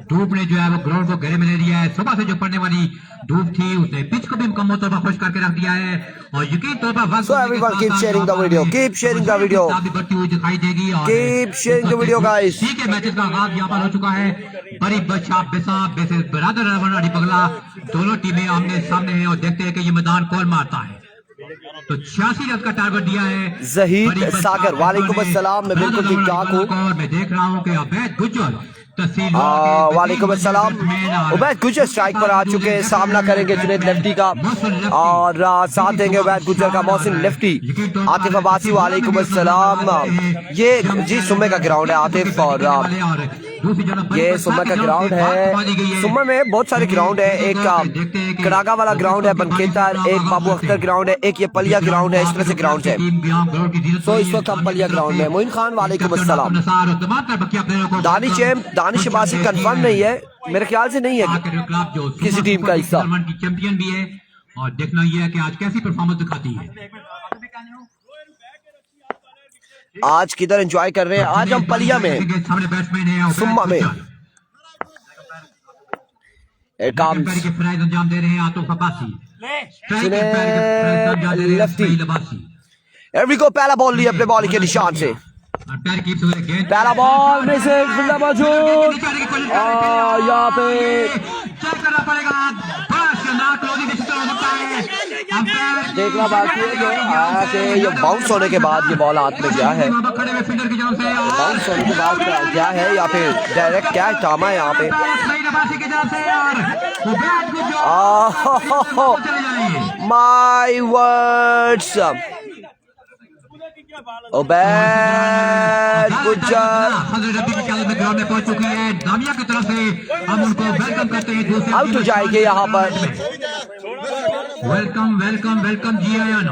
धूप ने जो है वो ग्राउंड को घेरे में ले लिया है। सुबह से जो पड़ने वाली धूप थी उसने पिच को भी मुकम्मल तौर पर खुश करके रख दिया है और यकीन तौर पर So everyone keep sharing the video, keep sharing the video, बढ़ती हुई दिखाई देगी। और keep sharing the video guys। ठीक है, मैचेस का आगाज यहाँ पर हो चुका है। बड़ी बच्चा बेसाब बेसे बरादर अड़ी पगला दोनों टीमें आमने सामने हैं और देखते हैं कि ये मैदान कौन मारता है। तो 86 रन का टारगेट दिया है जहीद सागर, वालेकुम अस्सलाम, मैं बिल्कुल ठीक ठाक हूँ। और मैं देख रहा हूँ कि अवैध गुज्जर वालेकुम अस्सलाम। उबैद गुजर स्ट्राइक पर आ चुके हैं, सामना करेंगे जुनैद लेफ्टी का और साथ देंगे उबैद गुजर का मोहसिन लेफ्टी। आतिफ अब्बासी, वालेकुम अस्सलाम। ये जी सुम्मे का ग्राउंड है आतिफ, और ये सुम्मे का ग्राउंड है। सुम्मे में बहुत सारे ग्राउंड है, एक कड़ागा वाला ग्राउंड है बनखेतर, एक बाबू अख्तर ग्राउंड है, एक ये पलिया ग्राउंड है, इस तरह से ग्राउंड है। तो इस वक्त हम पलिया ग्राउंड में। मोइन खान, वालेकुम अस्सलाम। दानिश अब्बासी कंफर्म नहीं है, मेरे ख्याल से नहीं है किसी टीम का हिस्सा। चैंपियन भी है और देखना यह है कि आज कैसी परफॉर्मेंस दिखाती है। आज किधर एंजॉय कर रहे हैं? आज हम पलिया में, सुम्मा में। अंजाम दे रहे हैं आतिफ अब्बासी, लेफ्टी। एवरीको पहला बॉल लिया अपने बॉल के निशान से, पहला बॉल में से मौजूद यहाँ पे देखना बाकी है कि ये बाउंस होने के बाद ये बॉल हाथ में गया है, बाउंस होने के बाद क्या है या फिर डायरेक्ट क्या टामा है यहाँ पे। My words, Ubaid Gujjar ground में पहुंच चुकी है। दामिया की तरफ से हम उनको वेलकम करते हैं। आउट हो जाएंगे यहाँ पर। वेलकम वेलकम वेलकम जी आयानो।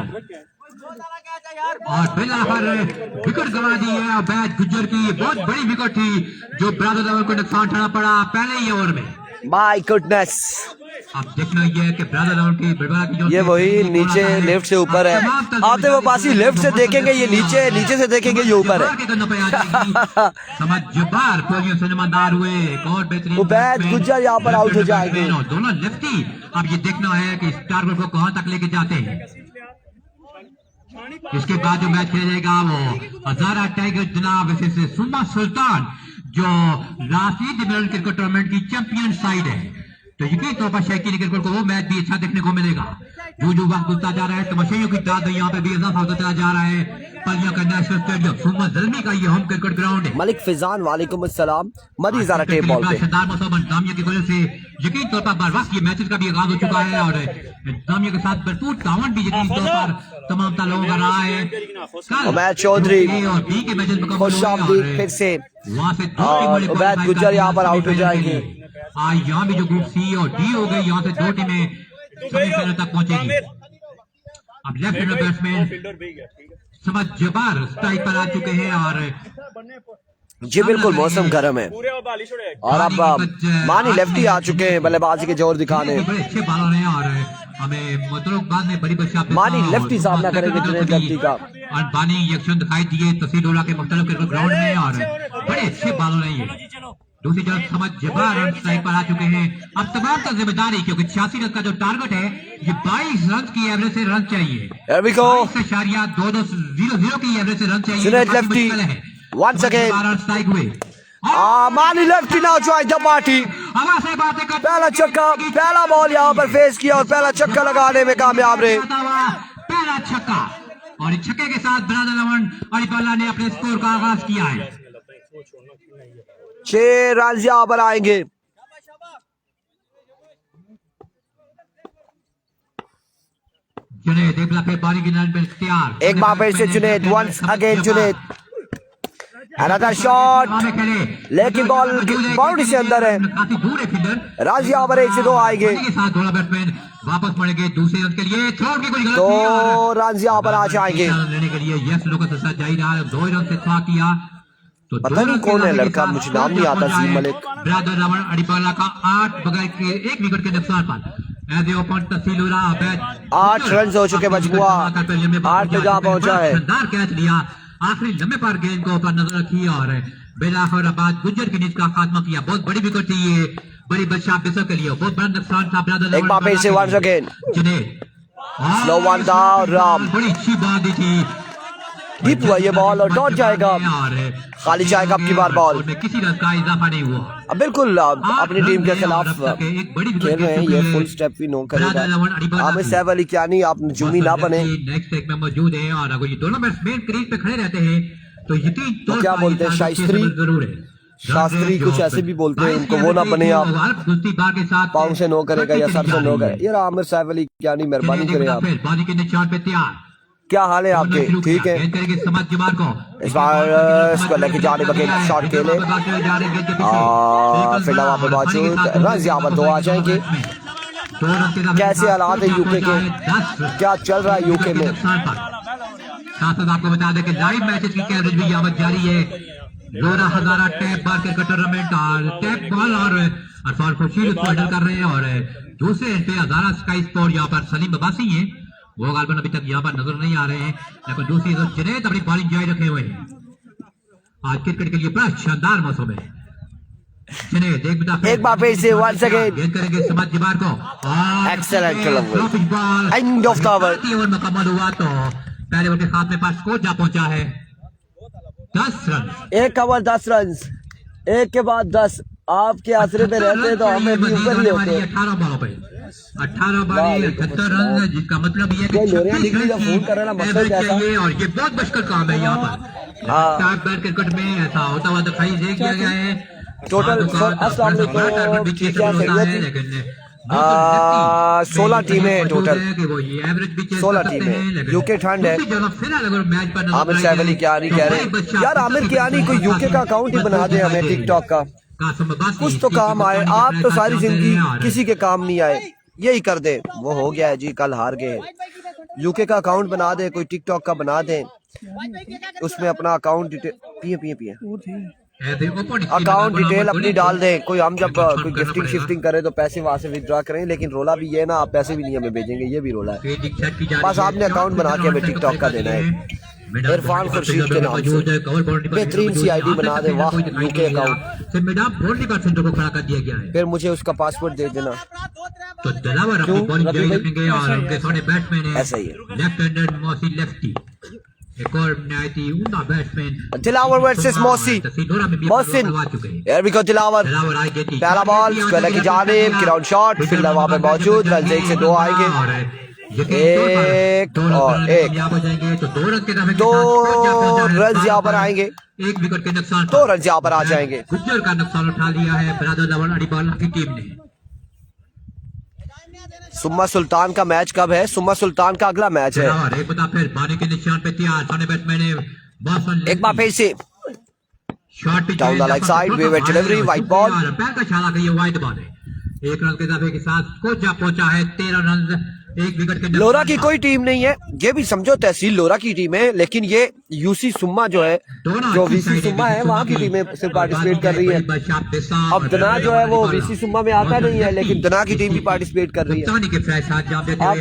और बिलाखिर विकेट गंवा दी है उबैद गुज्जर की। बहुत बड़ी विकेट थी जो ब्रादर को नुकसान उठाना पड़ा पहले ही ओवर में। माय गुडनेस, अब देखना यह है कि ब्रादर की ये वही नीचे लेफ्ट से ऊपर है। आते वो पासी लेफ्ट से देखेंगे, ये नीचे, नीचे से देखेंगे ये ऊपर है। समझ जबार कोहलियों से नमदार हुए। उबैद गुज्जर यहाँ पर आउट हो जाएंगे। दोनों लेफ्टी। अब ये देखना है कि इस टारगेट को कहां तक लेके जाते हैं। इसके बाद जो मैच खेला जाएगा वो हजारा टाइगर जनाब वर्सेस सुम्मा सुल्तान, जो राशिद इमरान क्रिकेट टूर्नामेंट की चैंपियन साइड है। तो यकीन तौर पर शौकीन क्रिकेट को वो मैच भी अच्छा देखने को मिलेगा। जो जो वक्त गुजरता जा रहा है तमाशाइयों की तादाद यहाँ पे भी इजाफा होता चला जा रहा है। पलिया का नेशनल स्टेडियम सुम्मा ज़ल्मी का ये होम क्रिकेट ग्राउंड है। मलिक फिजान, वालेकुम अस्सलाम। मदी ज़रा टेप बॉल पे शानदार मौसम दामिया की वजह से यकीन तौर पर बरवक्त ये मैचेस का भी आगाज हो चुका है और दामिया के साथ भरपूर तावन भी यकीन तौर पर तमाम लोगों का रहा है। उमैद चौधरी और बी के मैचेस में खुशामदीद फिर से, और उबैद गुज्जर यहाँ पर आउट हो जाएंगे। आज यहाँ भी जो ग्रुप सी और डी हो गई, यहाँ से 2 टीमें सेमीफाइनल तक पहुंचेगी। अब लेफ्ट हैंड बैट्समैन समझ जबार स्ट्राइक पर आ चुके हैं और जी बिल्कुल मौसम गर्म है और अब मानी लेफ्टी आ चुके हैं बल्लेबाजी के जोर दिखाने। बड़े अच्छे बॉलर हैं और हमें मुतलक में बड़ी बच्चा मानी लेफ्टी सामना करेंगे जुनैद लेफ्टी का। और बानी यक्षण दिखाई दिए तहसील के मुख्तलिफ ग्राउंड में और बड़े अच्छे बॉलर हैं ये। दूसरी तरफ समझ जबार स्ट्राइक पर आ चुके हैं। अब तमाम का जिम्मेदारी, क्योंकि 86 रन का जो टारगेट है ये 22 रन की एवरेज से रन चाहिए। 22.220 की एवरेज से रन चाहिए। Junaid lefty once again strike हुए। मानी lefty now join the party। पहला छक्का, पहला बॉल यहाँ पर फेस किया और पहला छक्का लगाने में कामयाब रहे। पहला छक्का और इस छक्के के साथ ब्रादर लवन अलीपल्ला ने अपने स्कोर का आगाज किया है। 6 रन यहाँ पर आएंगे। जुनैद एक बार पारी की रन पे तैयार। एक बार फिर से Junaid, once again Junaid, another shot, लेकिन बॉल बाउंड्री से अंदर है। काफी दूर है फील्डर। राज यहाँ पर 1 से 2 आएंगे। के साथ दोनों बैट्समैन वापस पड़ेंगे दूसरे रन के लिए। थ्रो की कोई गलती तो रन यहाँ पर आ जाएंगे। लेने के लिए यस लोकस जाहिर 2 रन से थ्रो किया। तो पता नहीं कौन है लड़का, मुझे नाम नहीं आता। सी मलिक ब्रादर रमन अडिपाला का 8 बगैर के 1 विकेट के नुकसान पर एज ए ओपन तहसील 8 रन हो चुके, मजमुआ 8 पे जा पहुंचा है। शानदार कैच लिया, आखिरी लम्बे पर गेंद को ऊपर नजर रखी और बेलाखिर आबाद गुज्जर की नीच का खात्मा किया। बहुत बड़ी विकेट थी ये, बड़ी बादशाह बिसर के लिए बहुत बड़ा नुकसान था। ब्रादर एक बार फिर से once again स्लो वन था और बड़ी अच्छी बात थी। डीप हुआ ये बॉल और डॉट जाएगा, खाली जाएगा अब की बार बॉल। किसी रन का इजाफा नहीं हुआ। अब बिल्कुल अपनी टीम के खिलाफ खेल रहे हैं, ये फुल स्टेप भी नो करेगा। आमिर सैफ अली कियानी, आप जुमी ना बने। नेक्स्ट एक में मौजूद है और अगर ये दोनों बैट्समैन क्रीज पे खड़े रहते हैं तो यकीन तौर क्या पर बोलते हैं, शास्त्री जरूर है। शास्त्री कुछ ऐसे भी बोलते हैं, उनको वो ना बने आप। पाँव से नो करेगा या सर से नो करेगा। यार आमिर सैफ अली कियानी मेहरबानी करे आप। बाजी के निशान पे तैयार। क्या हाल है आपके? ठीक है। इस बार इसको लेके जाने बगैर शॉट खेले, फिर वहाँ पे मौजूद रन यहाँ पर 2 आ जाएंगे। कैसे हालात है यूके के, क्या चल रहा है यूके में? साथ आपको बता दें कि लाइव मैचेस की कवरेज भी यहाँ पर जारी है। लोरा हजारा टैप बार क्रिकेट टूर्नामेंट टैप बॉल और अरफान खुर्शीद उसको हैंडल कर रहे हैं और दूसरे एंड पे हजारा स्काई स्पोर्ट यहाँ पर सलीम अब्बासी है, वो गालबन अभी तक यहाँ पर नजर नहीं आ रहे हैं। लेकिन दूसरी तरफ जुनैद अपनी बॉलिंग जारी रखे हुए हैं। आज क्रिकेट के लिए बड़ा शानदार मौसम है। जुनैद एक बार फिर से वंस अगेन गेंद करेंगे समझ जिबार को। Excellent end of the over मुकम्मल हुआ तो पहले ओवर के खात्मे पर स्कोर जा पहुंचा है 10 रन। 1 ओवर 10 रन, एक के बाद 10। आपके आसरे पे रहते तो हमें भी ऊपर ही होते। 18 बॉलों पे 18 बॉल 78 रन, जिसका मतलब ये है कि 36 रन फोन करना मसला कैसा, और ये बहुत मुश्किल काम है यहाँ पर। बैट क्रिकेट में ऐसा होता हुआ दिखाई दे दिया गया है। टोटल 16 टीमें, टोटल 16 टीमें। यूके ठंड है। आमिर सैफ अली कियानी कह रहे हैं यार आमिर कियानी कोई यूके का अकाउंट ही बना दे हमें टिकटॉक का, कुछ तो काम आए। आप तो सारी जिंदगी किसी के काम नहीं आए, यही कर दे। वो हो गया है जी, कल हार गए। यूके का अकाउंट बना दे, कोई टिकटॉक का बना दे, उसमें अपना अकाउंट डिटेल पिए अकाउंट डिटेल अपनी डाल दें। कोई हम जब कोई गिफ्टिंग शिफ्टिंग करे तो पैसे वहां से विड्रॉ करें, लेकिन रोला भी ये ना आप पैसे भी नहीं हमें भेजेंगे, ये भी रोला है। बस आपने अकाउंट बना के हमें टिकटॉक का देना है इरफान खुर्शीद के नाम से, बेहतरीन सी आईडी बना दे। वाह यूके अकाउंट, फिर मुझे उसका पासवर्ड दे देना। ऐसा ही है। एक और निहायती उम्दा batsman Dilawar versus Mohsin. Here we go Dilawar. पहला बॉल स्क्वायर की जानिब, ग्राउंड शॉट, फील्डर वहां पे मौजूद। रन 1 से 2 आएंगे, 1 और 1, 2 रन यहाँ पर आएंगे, 1 विकेट के नुकसान, 2 रन यहाँ पर आ जाएंगे। गुज्जर का नुकसान उठा लिया है बरादर लवन अड़ीबाला की टीम ने। सुम्मा सुल्तान का मैच कब है? सुम्मा सुल्तान का अगला मैच है। एक बार फिर बाने के निशान पे तैयार, सामने बैट्समैन ने एक बार फिर से shot down the leg side, wave delivery, white ball. पैर का छाला गई, वाइट बॉल है। 1 रन के इजाफे के साथ को जा पहुंचा है 13 रन, 1 विकेट के। लोरा की कोई टीम नहीं है, ये भी समझो तहसील लोरा की टीम है, लेकिन ये यूसी सुम्मा जो है, जो वीसी सुम्मा है, वहाँ की टीमें सिर्फ पार्टिसिपेट कर रही है। अब दना जो है वो वीसी सुम्मा में आता नहीं है, लेकिन दना की टीम भी पार्टिसिपेट कर रही है।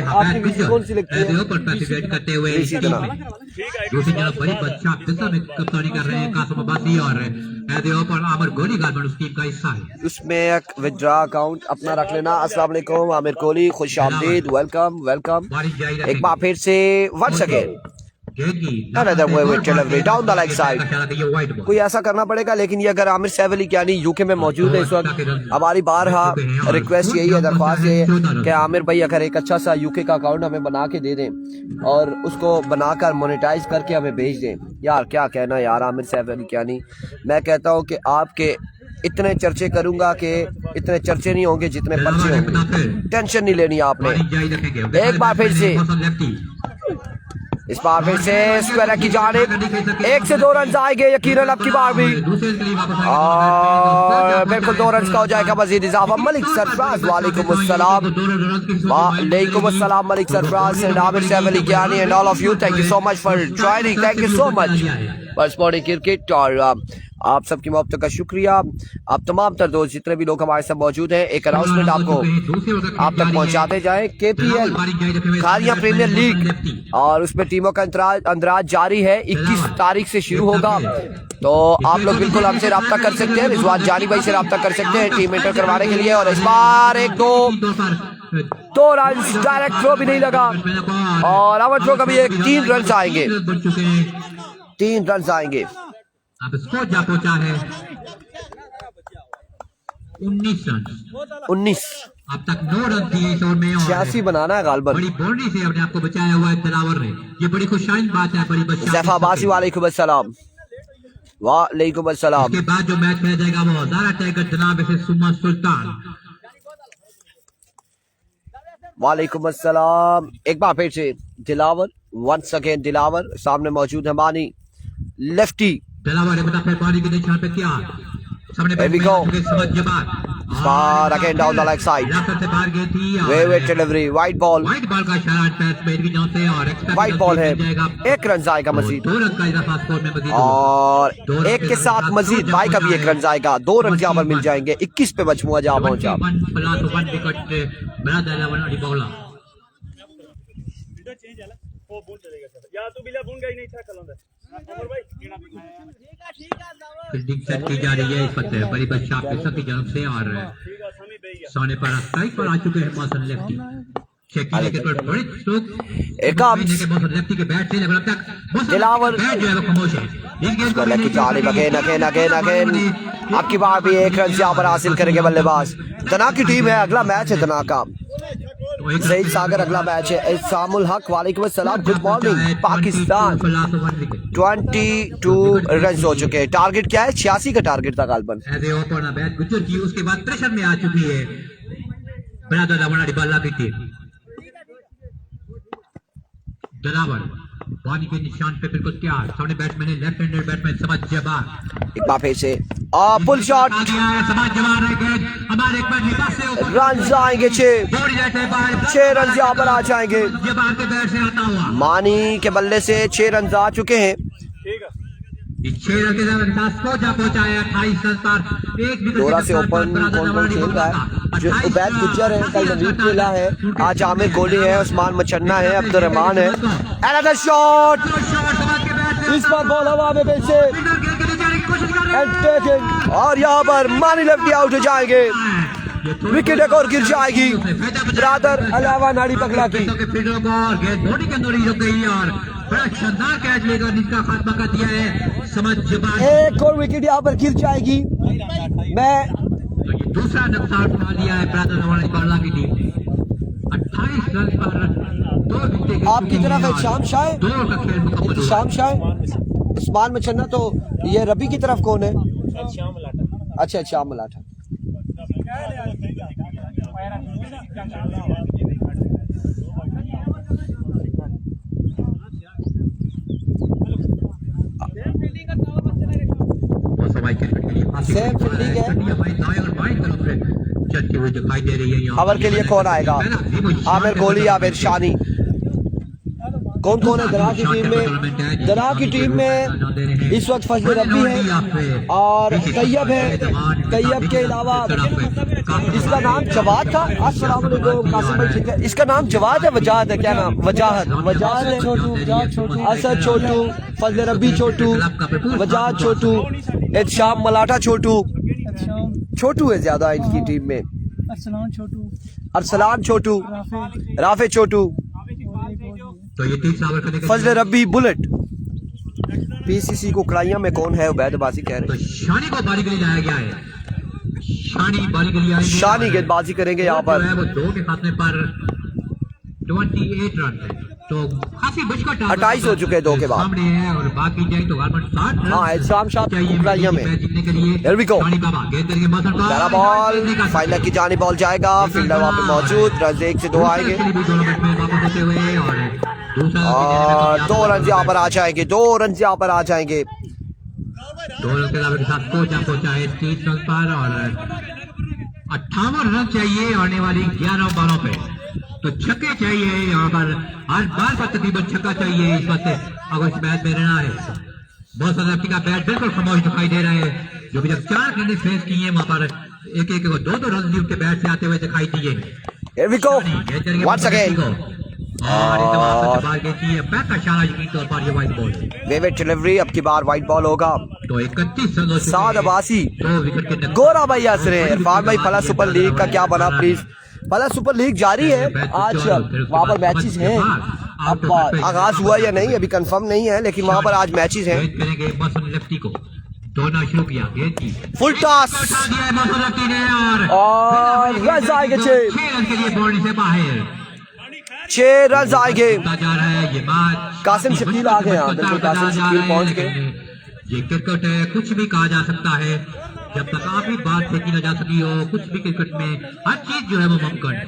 आपकी वीसी कौन सी लगती है? करते हुए वीसी दना। दूसरी तरफ बड़ी बदशाह दिशा में कप्तानी कर रहे हैं कासिम अब्बासी और आमिर कोहली गालबन उस टीम का हिस्सा है। उसमें एक विड्रॉ अकाउंट अपना रख लेना। अस्सलाम वालेकुम आमिर कोहली, खुश आमदीद, वेलकम वेलकम। एक बार फिर से once again another way with delivery down the leg side। कोई ऐसा करना पड़ेगा, लेकिन ये अगर आमिर सैफ अली कियानी यूके में मौजूद है इस वक्त, हमारी बारहा रिक्वेस्ट यही है, दरख्वास्त ये है कि आमिर भाई अगर एक अच्छा सा यूके का अकाउंट हमें बना के दे दें और उसको बनाकर मोनेटाइज करके हमें भेज दें। यार क्या कहना यार आमिर सैफ अली कियानी, मैं कहता हूँ कि आपके इतने चर्चे करूंगा कि इतने चर्चे नहीं होंगे जितने पर्चे होंगे। टेंशन नहीं लेनी आपने। एक बार फिर से, इस बार फिर से स्क्वायर की जानिब, 1 से 2 रन आएंगे यकीनन अब की बार भी, और बिल्कुल 2 रन का हो जाएगा मजीद इजाफा। मलिक सरफराज, वालेकुम अस्सलाम, वालेकुम अस्सलाम Malik Sarfaraz and Aamir Saif Ali Kiyani and all of you, thank you so much for joining, thank you so much for sporting cricket. और आप सबकी मोहब्बत का शुक्रिया। आप तमाम तर दोस्त जितने भी लोग हमारे साथ मौजूद हैं, एक अनाउंसमेंट आपको आप तक पहुंचाते जाए। केपीएल खालिया प्रीमियर लीग, और उसमें टीमों का अंदराज जारी है, 21 तारीख से शुरू होगा। तो आप लोग बिल्कुल हमसे रब्ता कर सकते हैं, रिजवान जानी भाई से रब्ता कर सकते हैं टीम एंटर करवाने के लिए। और इस बार 1-2 रन डायरेक्ट थ्रो भी नहीं लगा, और ओवर थ्रो का भी 3 रन आएंगे, 3 रन आएंगे। अब स्कोर जा पहुंचा है 19 रन 19 अब तक 9 रन दिए इस ओवर में और 86 बनाना है गालबन। बड़ी बाउंड्री से अपने आप को बचाया हुआ है दिलावर ने। ये बड़ी खुशाइन बात है, बड़ी जैफा अब्बासी वालेकुम अस्सलाम। वालेकुम अस्सलाम। उसके बाद जो मैच खेला जाएगा वो ज़ारा टाइगर जनाब से सुमा सुल्तान। वालेकुम अस्सलाम। एक बार फिर से दिलावर, वंस अगेन दिलावर सामने मौजूद है मानी लेफ्टी। दिलावर फिर पानी के निशान पे तैयार, सामने Here we go. समझ जबार Far again down the leg side. से बाहर गई थी Wave delivery, white ball, white ball का इशारा बैट्समैन की जान से और white ball है। एक रन जाएगा मजीद 2 रन का इजाफा स्कोर में मजीद और एक के साथ मजीद भाई का भी 1 रन जाएगा। 2 रन यहाँ पर मिल जाएंगे। 21 पे मजमुआ जहाँ पहुंचा। 1 विकेट बड़ा दायरा वाली बॉलर या तू बिला बुन गई नहीं था कलंदर उमर भाई फील्डिंग सेट की जा रही है इस वक्त बड़ी बदशाह पेशा की जानब से और सोने पर स्ट्राइक पर आ चुके हैं मौसम लेफ्टी। चेकिंग के पर बड़े स्ट्रोक एक आम के मौसम लेफ्टी के बैट से अब तक दिलावर बैट जो है वो खामोश है। इस गेंद को की जाने अगेन आपकी बार भी 1 रन यहाँ पर हासिल करेंगे बल्लेबाज। तना की टीम है, अगला मैच है तना का। सईद सागर अगला मैच है। इसामुल हक वालेकुम अस्सलाम, गुड मॉर्निंग। पाकिस्तान 22 रन हो चुके हैं। टारगेट क्या है? 86 का टारगेट था गालबन। ऐसे ओपनर बैट गुजर की उसके बाद प्रेशर में आ चुकी है बरादर लवणाड़ी बाला की टीम। दिलावर पानी के निशान पे बिल्कुल तैयार, सामने बैट्समैन है लेफ्ट हैंडेड बैट्समैन समझ जबार। एक बार फिर से पुल शॉट, आ गया है समझ जबार है गेंद हमारे एक बैट से रन आएंगे 6 रन यहाँ पर आ जाएंगे। जबार के बैट से आता हुआ मानी के बल्ले से 6 रन आ चुके हैं। 6 रन के साथ स्कोर जा पहुंचा है 28 रन पर। एक विकेट दोरा से ओपन कौन खेल रहा है? जो उबैद गुज्जर है, कल नवीद खेला है, आज आमिर कोहली है, उस्मान मचन्ना है, अब्दुर्रहमान है। अनदर शॉट, इस पर बॉल हवा में फिर से और यहाँ पर मानी लेफ्टी आउट हो जाएंगे। विकेट एक और गिर जाएगी ब्रादर अलावा नाड़ी पकड़ा की। बड़ा शानदार कैच लेकर जिसका खात्मा कर दिया है समझ जबार। एक और विकेट यहाँ पर गिर जाएगी। मैं दूसरा नुकसान उठा लिया है ब्रादर नवाज बाला की टीम ने। 28 रन पर 2 विकेट आपकी तरफ है शाम शाह, 2 का खेल मुकम्मल हुआ। शाम शाह, उस्मान मचन्ना। तो ये रबी की तरफ कौन है? अच्छा श्याम मलाठा। सेम फील्डिंग है। चलती हुई दिखाई दे रही है। खबर के लिए कौन आएगा? आमिर कोहली या फिर शानी? कौन कौन है दरा की टीम में? दरा की टीम में इस वक्त फजल रब्बी है और तैयब है। तैयब के अलावा इसका नाम जवाद था। अस्सलाम वालेकुम कासिम भाई, ठीक है। इसका नाम जवाद है, वजाहत है? क्या नाम? वजाहत है। असद छोटू, फजल रब्बी छोटू, वजाहत छोटू, शाम मलाठा छोटू। छोटू है ज्यादा इनकी टीम में। अरसलान छोटू, राफे छोटू, तो ये 3 ओवर करने का फजल रब्बी बुलेट। पीसीसी को कड़ाइयां में कौन है? उबैद अब्बासी कह रहे तो शानी को बारी के लिए लाया गया है। शानी बारी के लिए आएंगे। शानी गेंदबाजी करेंगे यहाँ पर। वो 2 के खात्मे पर 28 रन है, तो काफी मुश्किल 28 हो चुके हैं 2 के बाद। सामने है और बाकी जाए तो गालबन 60 रन। हाँ, इल्जाम शाह कड़ाइयां में जीतने के लिए Here we go. शानी बाबा गेंद करेंगे मौसम का पहला बॉल फाइनल की जानी बॉल जाएगा। फील्डर वहां पे मौजूद। रन 1 से 2 आएंगे और 2 रन यहाँ पर आ जाएंगे। 2 रन यहाँ पर आ जाएंगे। 2 रन के साथ पहुंचा है 30 रन पर और 58 रन चाहिए आने वाली 11 बॉलों पे। तो छक्के चाहिए यहाँ पर, हर बार पर तकरीबन छक्का चाहिए इस वक्त अगर इस मैच में रहना है। बहुत सारा का बैट बिल्कुल खामोश दिखाई दे रहा है। जो भी जब 4 रन फेस किए वहां पर एक 2 रन भी उनके बैट से आते हुए दिखाई दिए। Here we go. Once again. Vivid delivery, अब की बार व्हाइट बॉल होगा। तो 31 रन साद अब्बासी, 2 विकेट के गोरा भाई असरे। इरफान भाई फला सुपर लीग का क्या बना प्लीज? फला सुपर लीग जारी है, आज वहाँ पर मैचेस हैं। अब आगाज हुआ या नहीं अभी कंफर्म नहीं है, लेकिन वहाँ पर आज मैचेस हैं। दौड़ना शुरू किया गेंद की फुल टॉस उठा दिया है मोहम्मद रफी ने और रन आएंगे 6 रन के लिए बाउंड्री से बाहर 6 रन आएंगे। जा रहा है ये मैच कासिम शकील आ गए यहाँ, बिल्कुल कासिम शकील पहुंच गए। ये क्रिकेट है, कुछ भी कहा जा सकता है जब तक आप भी बात फेंकी ना जा सकी हो। कुछ भी क्रिकेट में हर चीज जो है वो मुमकिन है।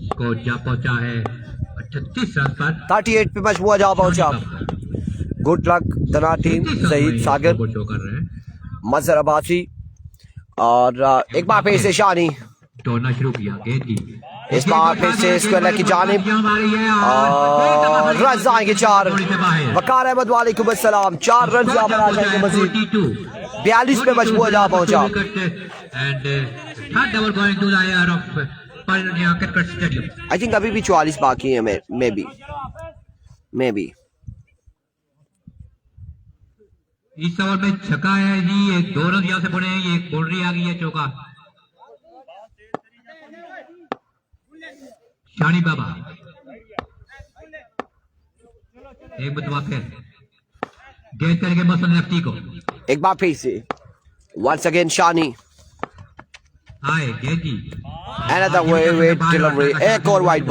स्कोर जा पहुंचा है 38 रन पर 38 पे मजमुआ जा पहुंचा। गुड लक तना टीम शहीद सागर शो कर रहे हैं। मजहर अब्बासी और एक बार फिर से शानी दौड़ना शुरू किया गेंद की इस बार फिर से स्क्वायर की जानिब और रन आएंगे 4। वकार अहमद वालेकुम अस्सलाम 4 रन यहाँ पर आ जाएंगे मजीद 42 पे मजमुआ जा पहुंचा। आई थिंक अभी भी 44 बाकी है मे बी इस ओवर में छक्का है जी, एक 2 रन यहाँ से बने हैं, ये एक बाउंड्री आ गई है, चौका। शानी बाबा एक बतवा फिर गेंद करेंगे मौसम लेफ्टी को। एक बार फिर से वंस अगेन शानी आए गेंद की another way delivery एक और वाइड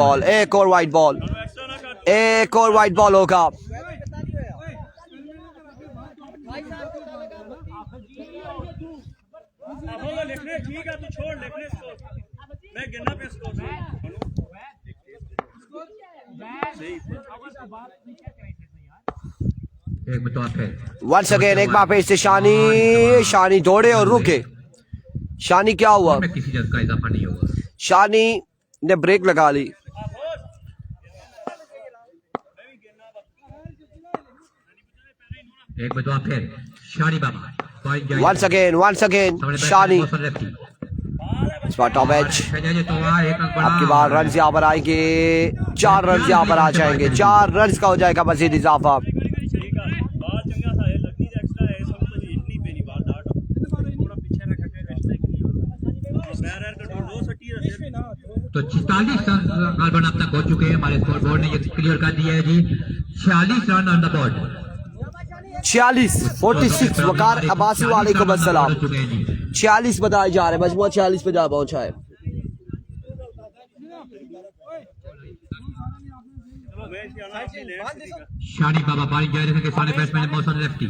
बॉल होगा। लिखने ठीक है, तू छोड़ लिखने इसको, मैं गिनना पे इसको एक बतवा फिर वंस अगेन एक बार फिर से शानी दौड़े और रुके। शानी क्या हुआ, में किसी जगह का इजाफा नहीं होगा। शानी ने ब्रेक लगा ली। एक बतवा फिर शानी बाबा वंस अगेन शानी टॉप एज। आपकी बार रन यहाँ पर आएंगे 4 रन यहाँ पर आ जाएंगे। 4 रन का हो जाएगा मजीद इजाफा। तो 46 रन गालबन अब तक हो चुके हैं। हमारे स्कोर बोर्ड ने ये क्लियर कर दिया है जी, 46 रन ऑन द बोर्ड। 46 वकार अब्बासी वालेकुम अस्सलाम 46 बताए जा रहे हैं। मजमुआ 46 पे जा पहुंचा है। शानी बाबा बॉलिंग जा रहे थे, सामने बैट्समैन मौसम लेफ्टी।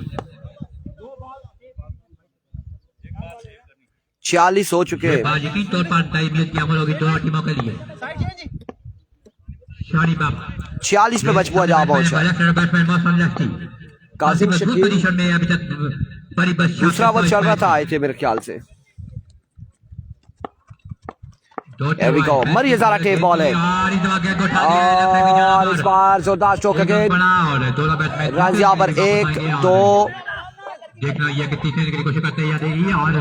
46 हो चुके हैं। यकीन तौर पर टाइमियत की अमल होगी दोनों टीमों के लिए। शानी बाबा 46 पे मजमुआ जा पहुंचा है। बैट्समैन मौसम लेफ्टी कासिम शकील पोजीशन में अभी तक दूसरा ओवर चल रहा था, आए थे मेरे ख्याल से। Here we go. मरिया ज़ारा के बॉल है और इस बार जोरदार स्ट्रोक अगेन। रन यहाँ पर 1 2 देखना ये कि तीसरे की कोशिश करते हैं या नहीं, और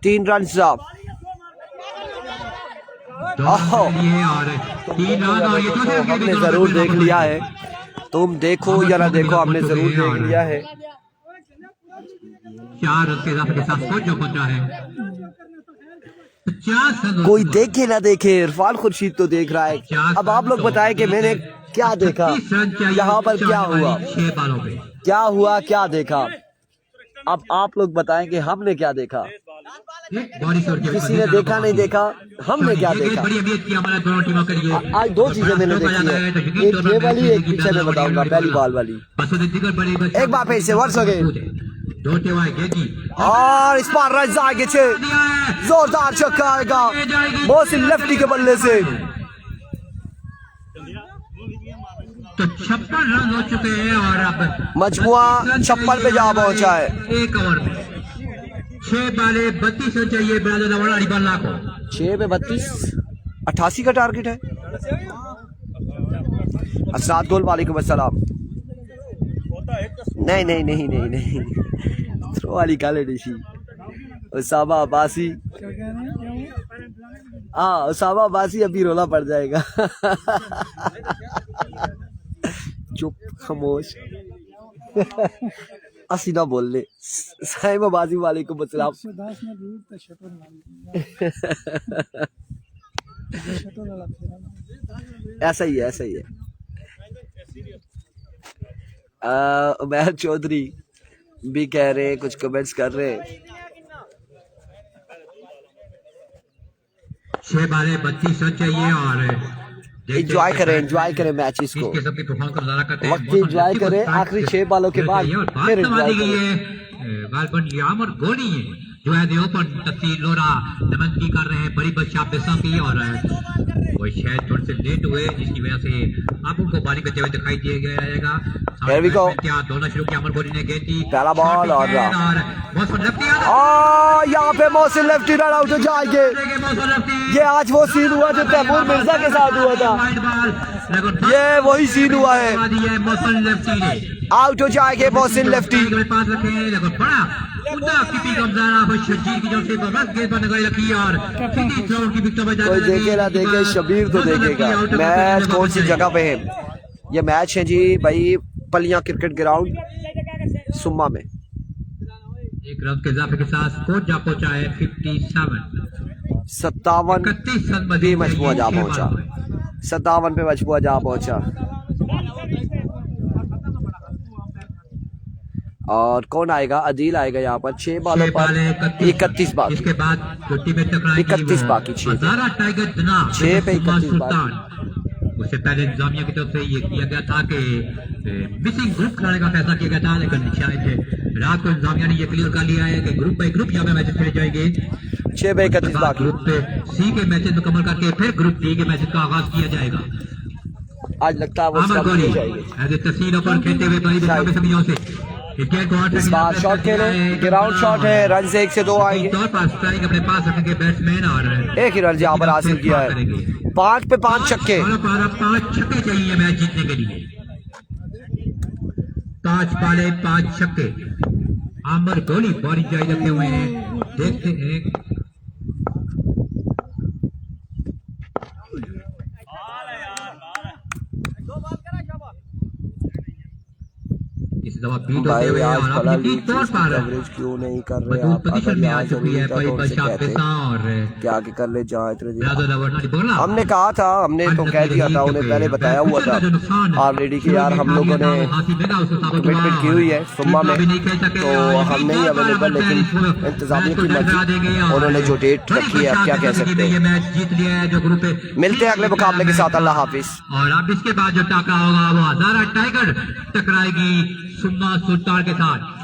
3 रन और 3 रन और ये हमने जरूर देख लिया है। तुम देखो या ना देखो, हमने जरूर देख लिया है। 4 रन के इजाफे के साथ स्कोर जो पहुंचा है 50 रन। कोई देखे ना देखे, इरफान खुर्शीद तो देख रहा है। अब आप लोग बताएं कि मैंने क्या देखा, यहाँ पर क्या हुआ, 6 बालों पे क्या देखा। अब आप लोग बताएं कि हमने क्या देखा। किसी ने देखा नहीं देखा, हमने क्या देखा। बड़ी अहमियत की हमारा दोनों टीमों के लिए। आज 2 चीजें मैंने देखी है, एक ये वाली, एक पीछे में बताऊंगा पहली बॉल वाली। एक बार फिर से वर्ष अगेन और इस बार रन आएंगे 6। जोरदार छक्का आएगा मोहसिन लेफ्टी के बल्ले से। तो 56 रन हो चुके हैं और अब मजमुआ 56 पे जा पहुंचा है। एक ओवर में 6 बाले 32 रन चाहिए बल्ला को। 6 पे 32 88 का टारगेट है। असरात गोल वालेकुम अस्सलाम। नहीं थ्रो वाली काले डिशी उसामा अब्बासी। उसामा अब्बासी अभी रोला पड़ जाएगा। चुप खामोश असी ना बोलने। साइम अब्बासी वालेकुम अस्सलाम। ऐसा ही है। उमैर चौधरी भी कह रहे हैं, कुछ कमेंट्स कर रहे हैं। 6 बाले 32 रन चाहिए और एंजॉय करें मैचेस को, किस किस्म की परफॉर्म का मुजाहरा करते हैं। वक्त एंजॉय करें, आखिरी 6 बालों के बाद फिर एंजॉय करें। गालबन यामर गोली है जो है दी ओपन तफसील लोरा नमंदी कर रहे हैं बड़ी बच्चा पैसा की और वो शायद थोड़े से लेट हुए जिसकी वजह से आप उनको बारी करते हुए दिखाई दिया गया रहेगा। Here we go. क्या दौड़ना शुरू किया अमर गोली ने गेंद दी पहला बॉल और मौसम लेफ्टी यहाँ पे मोहसिन लेफ्टी रन आउट हो जाएंगे। ये आज वो सीन हुआ जो तैमूर मिर्जा के साथ हुआ था, ये वही सीन हुआ है। मौसम लेफ्टी ने आउट हो जाएंगे मोहसिन लेफ्टी। पास रखे बड़ा कोई देखे ना देखे, शबीर तो देखेगा। मैच कौन सी जगह पे है? ये मैच है जी भाई पलियां क्रिकेट ग्राउंड सुम्मा में। एक रन के इजाफे के साथ स्कोर जा पहुंचा है 57 पे मजबूआ जा पहुंचा, 57 पे मजबूआ जा पहुंचा। और कौन आएगा? अदील आएगा यहाँ पर 6 बालों पर 31 बाकी। इसके बाद 31 बाकी, 6 टाइगर जना 6 पे 31 बाकी। उससे पहले इंतजामिया की तरफ से ये किया गया था कि मिसिंग ग्रुप खिलाने का फैसला किया गया था, लेकिन शायद रात को इंतजामिया ने ये क्लियर कर लिया है कि ग्रुप बाई ग्रुप यहाँ पे मैचेस खेले जाएंगे। 6 पे 31 बाकी। ग्रुप सी के मैचेस मुकम्मल करके फिर ग्रुप डी के मैचेस का आगाज किया जाएगा। आज लगता है वो सब हो जाएगी। तस्वीरों पर खेलते हुए समियों से इस बार शॉट खेले, ग्राउंड शॉट है, रन से 1 से 2 आएंगे। अपने पास रखेंगे बैट्समैन और एक ही रन यहाँ पर हासिल किया है। 5 पे 5 छक्के। 5 छक्के चाहिए मैच जीतने के लिए। 5 बाले 5 छक्के। आमर गोली बॉलिंग जारी रखे हुए हैं, देखते हैं। इस दवा बीट होते हुए और अपनी तौर पर कवरेज क्यों नहीं कर रहे मजबूत पोजीशन में आ चुकी है भाई बशार के साथ क्या आगे कर ले जाए इतने दिन। बोला हमने कहा था, हमने तो कह दिया था, उन्हें पहले बताया हुआ था ऑलरेडी कि यार हम लोगों ने कमिटमेंट की हुई है सुम्मा में, तो हम नहीं अवेलेबल, लेकिन इंतजामिया की मर्जी, उन्होंने जो डेट रखी है अब क्या कह सकते हैं। मैच जीत लिया है जो ग्रुप मिलते हैं अगले मुकाबले के साथ। अल्लाह हाफिज। और अब इसके बाद जो टाका होगा वो हजारा टाइगर टकराएगी सुम्मा सुल्तान के साथ।